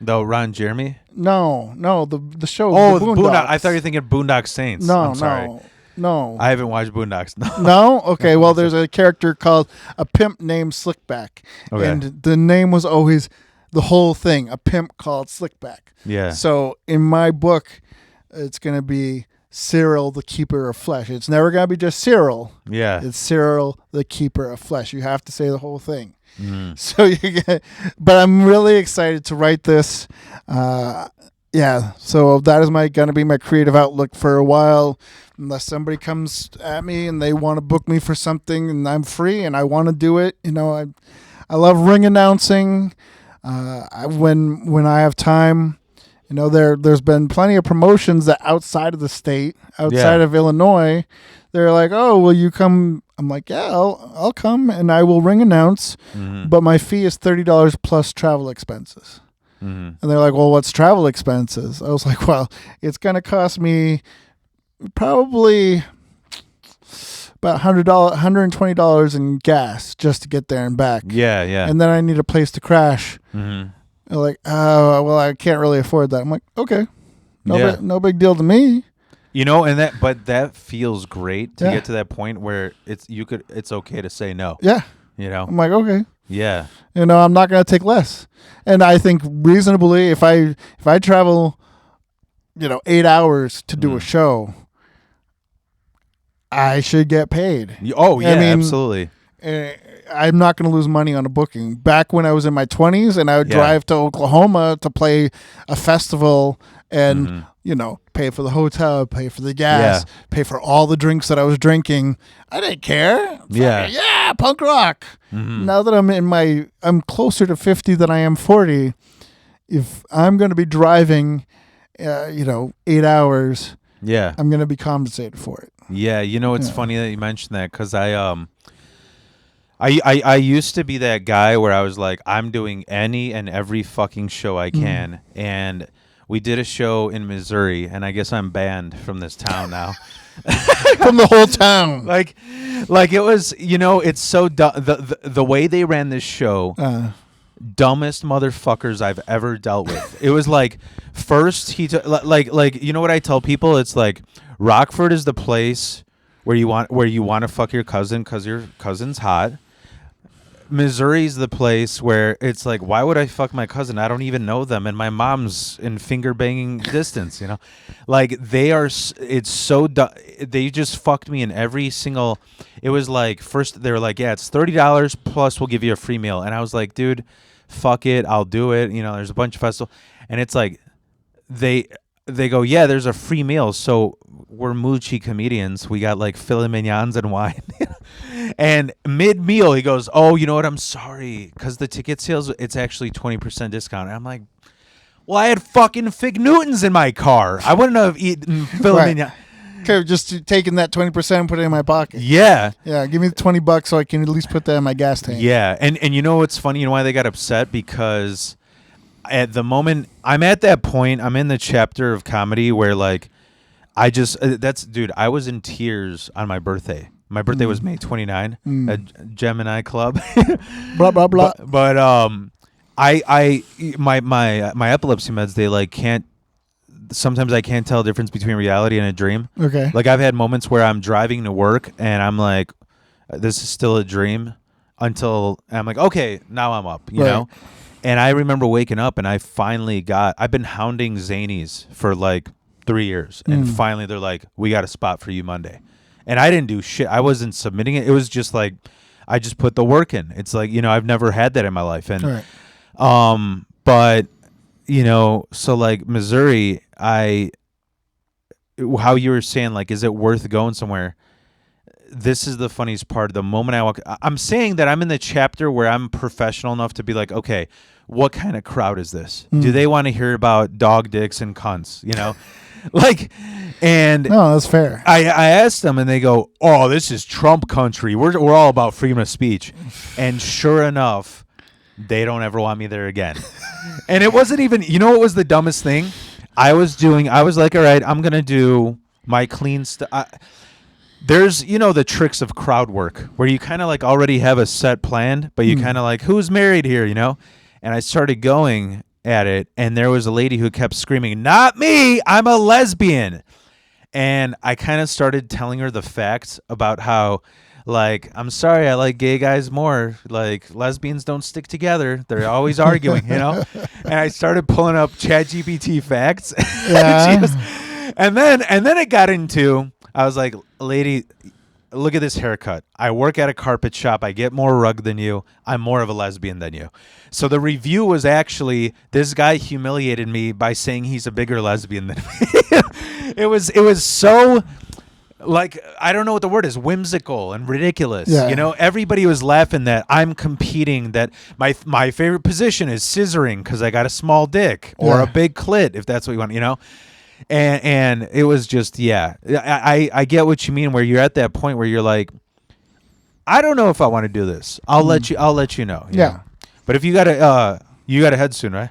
No, Ron Jeremy. No, the show. Oh, the Boondocks. I thought you were thinking Boondock Saints. I'm sorry. No. I haven't watched Boondocks. No. No? Okay. Well, there's a character called a pimp named Slickback, Okay. and the name was always the whole thing. A pimp called Slickback. Yeah. So in my book, it's going to be Cyril, the Keeper of Flesh. It's never going to be just Cyril. Yeah. It's Cyril, the Keeper of Flesh. You have to say the whole thing. Mm. So but I'm really excited to write this. Yeah. So that is going to be my creative outlook for a while, unless somebody comes at me and they want to book me for something and I'm free and I want to do it. I love ring announcing. When I have time. There's been plenty of promotions that outside of the state, outside of Illinois, they're like, "Oh, will you come?" I'm like, "Yeah, I'll come, and I will ring announce, but my fee is $30 plus travel expenses." Mm-hmm. And they're like, "Well, what's travel expenses?" I was like, "Well, it's gonna cost me probably about $120 in gas just to get there and back." Yeah, yeah. And then I need a place to crash. Mm-hmm. They're like, "Oh, well, I can't really afford that." I'm like, "Okay, Yeah. no big deal to me." But that feels great to Yeah. get to that point where it's okay to say no. Yeah. I'm like, okay. Yeah. I'm not going to take less. And I think reasonably, if I travel, 8 hours to do a show, I should get paid. Oh, yeah, absolutely. I'm not going to lose money on a booking. Back when I was in my 20s and I would drive to Oklahoma to play a festival and, pay for the hotel, pay for the gas, pay for all the drinks that I was drinking. I didn't care. Yeah, punk rock. Mm-hmm. Now that I'm closer to 50 than I am 40, if I'm going to be driving, 8 hours, I'm going to be compensated for it. Yeah, it's funny that you mentioned that because I used to be that guy where I was like, I'm doing any and every fucking show I can. And we did a show in Missouri, and I guess I'm banned from this town now. From the whole town. like it was, it's so dumb. The way they ran this show, dumbest motherfuckers I've ever dealt with. It was like, first like you know what I tell people? It's like Rockford is the place where you want to fuck your cousin because your cousin's hot. Missouri's the place where it's like, why would I fuck my cousin? I don't even know them, and my mom's in finger banging distance. Like it's so dumb. They just fucked me in every single. It was like, first they were like, yeah, it's $30 plus we'll give you a free meal, and I was like, dude, fuck it, I'll do it. There's a bunch of festivals, and it's like they go, yeah, there's a free meal. So we're moochy comedians. We got like filet mignons and wine. And mid-meal, he goes, oh, you know what? I'm sorry. Because the ticket sales, it's actually 20% discount. And I'm like, well, I had fucking Fig Newtons in my car. I wouldn't have eaten filet mignon. Could have just taken that 20% and put it in my pocket. Yeah. Yeah, give me the $20 so I can at least put that in my gas tank. Yeah. And you know what's funny? You know why they got upset? Because at the moment, I'm at that point, I'm in the chapter of comedy where like, dude, I was in tears on my birthday. My birthday was May 29 at Gemini Club. Blah blah blah. But my epilepsy meds, they like can't. Sometimes I can't tell the difference between reality and a dream. Okay. Like I've had moments where I'm driving to work and I'm like, this is still a dream, until I'm like, okay, now I'm up. You know. And I remember waking up and I've been hounding Zanies for like 3 years, and finally they're like, we got a spot for you Monday. And I didn't do shit. I wasn't submitting it. It was just like, I just put the work in. It's like, I've never had that in my life. And, but, so like Missouri, how you were saying, like, is it worth going somewhere? This is the funniest part. The moment I'm saying that I'm in the chapter where I'm professional enough to be like, okay, what kind of crowd is this? Do they want to hear about dog dicks and cunts, Like, and no, that's fair. I asked them, and they go, "Oh, this is Trump country. We're all about freedom of speech." And sure enough, they don't ever want me there again. And it wasn't even. You know what was the dumbest thing? I was like, all right, I'm gonna do my clean stuff. There's the tricks of crowd work where you kind of like already have a set plan, but you kind of like, who's married here, And I started going at it, and there was a lady who kept screaming, "Not me, I'm a lesbian." And I kind of started telling her the facts about how, like, I'm sorry, I like gay guys more. Like, lesbians don't stick together. They're always arguing, And I started pulling up ChatGPT facts. Yeah. and then it got into, I was like, lady, look at this haircut. I work at a carpet shop. I get more rug than you. I'm more of a lesbian than you. So the review was actually, this guy humiliated me by saying he's a bigger lesbian than me. It was so, like, I don't know what the word is, whimsical and ridiculous. Yeah. Everybody was laughing that I'm competing, that my favorite position is scissoring because I got a small dick or a big clit, if that's what you want, And it was just, I get what you mean, where you're at that point where you're like, I don't know if I want to do this. I'll let you know. Yeah. But if you got to head soon, right?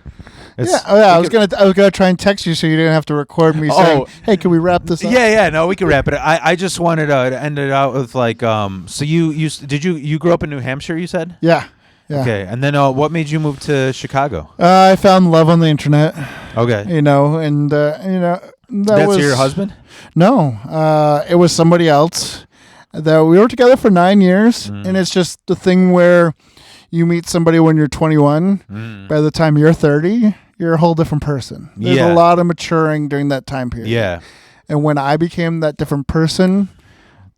I was gonna try and text you so you didn't have to record me saying, "Hey, can we wrap this up?" Yeah, no, we can wrap it. I just wanted to end it out with like, so you grew up in New Hampshire? You said. Yeah. Okay, and then what made you move to Chicago? I found love on the internet. Okay. That's your husband? No, it was somebody else. That we were together for 9 years, and it's just the thing where you meet somebody when you're 21. By the time you're 30, you're a whole different person. There's a lot of maturing during that time period. Yeah. And when I became that different person,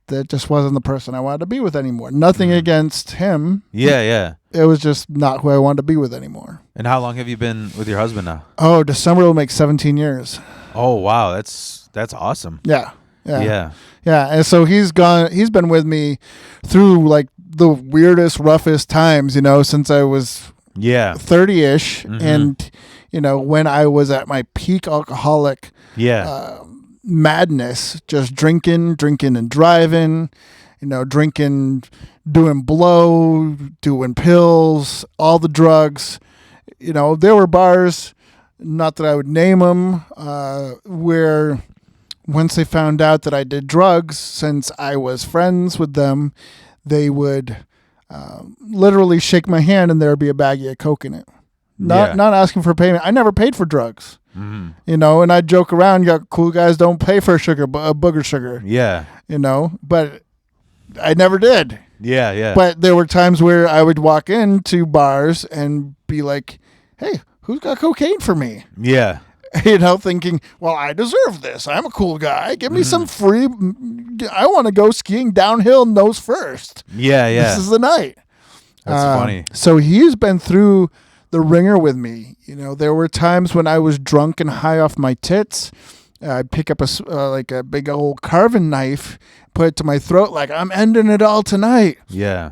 that just wasn't the person I wanted to be with anymore. Nothing against him. Yeah. It was just not who I wanted to be with anymore. And how long have you been with your husband now? Oh, December will make 17 years. Oh, wow. That's awesome. Yeah. And so he's been with me through like the weirdest, roughest times, since I was 30-ish. And, when I was at my peak alcoholic madness, just drinking and driving, drinking, doing blow, doing pills, all the drugs. There were bars not that I would name them, where once they found out that I did drugs, since I was friends with them, they would literally shake my hand and there would be a baggie of coke in it. Not asking for payment. I never paid for drugs. Mm-hmm. You know, and I joke around, cool guys don't pay for booger sugar. Yeah. You know, but I never did. Yeah, yeah. But there were times where I would walk into bars and be like, hey, who's got cocaine for me? Yeah. You know, thinking, well, I deserve this. I'm a cool guy. Give me some free. I want to go skiing downhill nose first. Yeah, yeah. This is the night. That's funny. So he's been through the ringer with me. You know, there were times when I was drunk and high off my tits. I'd pick up a big old carving knife, put it to my throat like, I'm ending it all tonight. Yeah.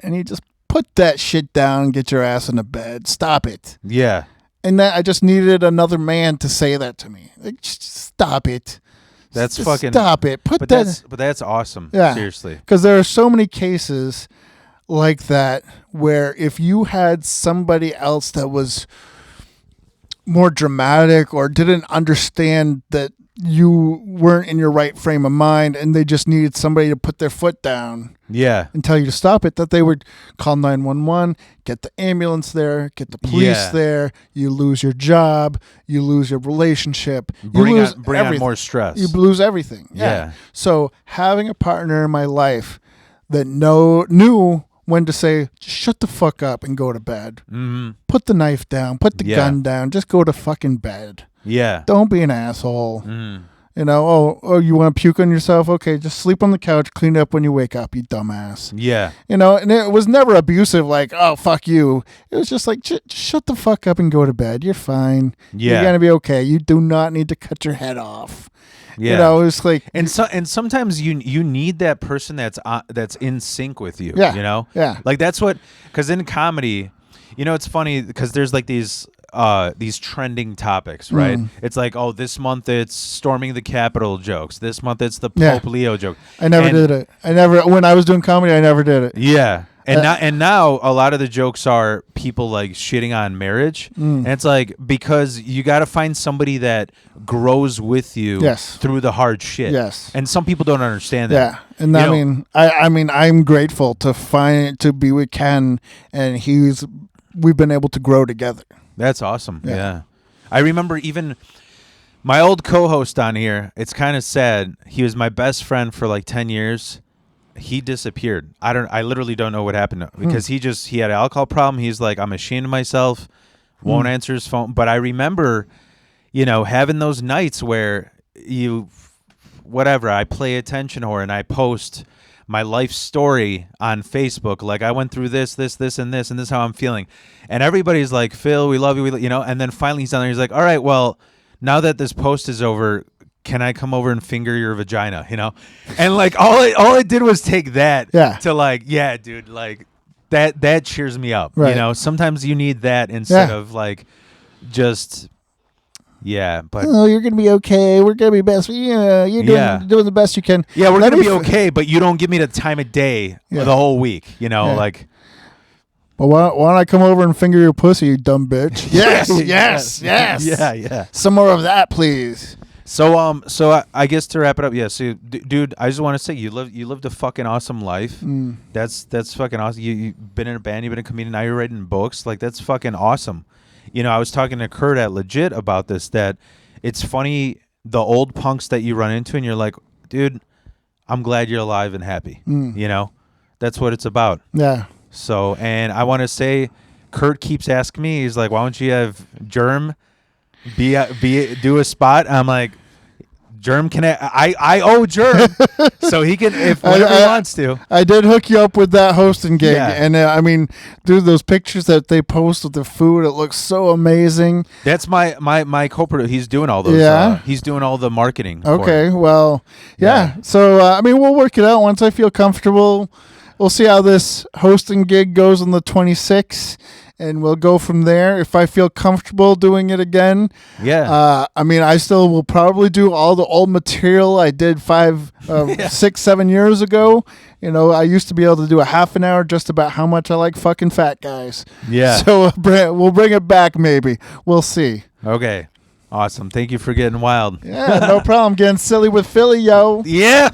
And he just put that shit down, get your ass in the bed. Stop it. Yeah. And that I just needed another man to say that to me. Like, just stop it. That's just fucking. stop it. But that's awesome. Yeah. Seriously. Because there are so many cases like that where if you had somebody else that was more dramatic or didn't understand that you weren't in your right frame of mind and they just needed somebody to put their foot down Yeah. and tell you to stop it, that they would call 911, get the ambulance there, get the police there, you lose your job, you lose your relationship, Bring you lose on everything. more stress. You lose everything. Yeah. So having a partner in my life that knew when to say, just shut the fuck up and go to bed. Mm-hmm. Put the knife down. Put the gun down. Just go to fucking bed. Yeah. Don't be an asshole. Mm. You know, oh, you want to puke on yourself? Okay, just sleep on the couch. Clean it up when you wake up, you dumbass. Yeah. You know, and it was never abusive like, oh, fuck you. It was just like, just shut the fuck up and go to bed. You're fine. Yeah. You're going to be okay. You do not need to cut your head off. Yeah. You know, it's like, and sometimes you need that person that's in sync with you. Yeah. You know. Yeah. Like that's what, because in comedy, you know, it's funny because there's like these trending topics, right? It's like, oh, this month it's storming the Capitol jokes. This month it's the Pope Leo joke. I never did it. When I was doing comedy, I never did it. Yeah. And now a lot of the jokes are people like shitting on marriage. And it's like, because you got to find somebody that grows with you through the hard shit. Yes. And some people don't understand that. Yeah. And I mean, I'm grateful to be with Ken, and we've been able to grow together. That's awesome. Yeah. I remember even my old co-host on here, it's kind of sad. He was my best friend for like 10 years. He disappeared. I literally don't know what happened because he had an alcohol problem. He's like, I'm ashamed of myself, won't answer his phone. But I remember, you know, having those nights where I play attention whore and I post my life story on Facebook. Like, I went through this, and this, and this is how I'm feeling. And everybody's like, Phil, we love you. You know, and then finally he's down there. He's like, all right, well, now that this post is over, can I come over and finger your vagina? You know? And like, all it did was take that to like, yeah, dude, like that cheers me up. Right. You know, sometimes you need that instead of like just, but oh, you're gonna be okay. We're gonna be best. Yeah, you're doing the best you can. Yeah, we're gonna be okay, but you don't give me the time of day the whole week. You know, like. Well, why don't I come over and finger your pussy, you dumb bitch? Yes. Yeah. Some more of that, please. So I guess to wrap it up, so dude, I just want to say you lived a fucking awesome life. That's fucking awesome. You've been in a band, you've been a comedian, now you're writing books. Like, that's fucking awesome. You know, I was talking to Kurt at Legit about this, that it's funny, the old punks that you run into and you're like, dude, I'm glad you're alive and happy. You know, that's what it's about. Yeah. So, and I want to say, Kurt keeps asking me, he's like, why don't you have Germ do a spot? I'm like, Germ can I owe Germ, so he can if whatever he wants to. I did hook you up with that hosting gig, and I mean, dude, those pictures that they post with the food, it looks so amazing. That's my co-producer. He's doing all those. He's doing all the marketing. Okay, well, So I mean, we'll work it out once I feel comfortable. We'll see how this hosting gig goes on the 26th. And we'll go from there. If I feel comfortable doing it again, I mean, I still will probably do all the old material I did 6, 7 years ago. You know, I used to be able to do a half an hour just about how much I like fucking fat guys. Yeah. So we'll bring it back. Maybe we'll see. Okay. Awesome. Thank you for getting wild. Yeah, no problem. Getting silly with Philly, yo. Yeah.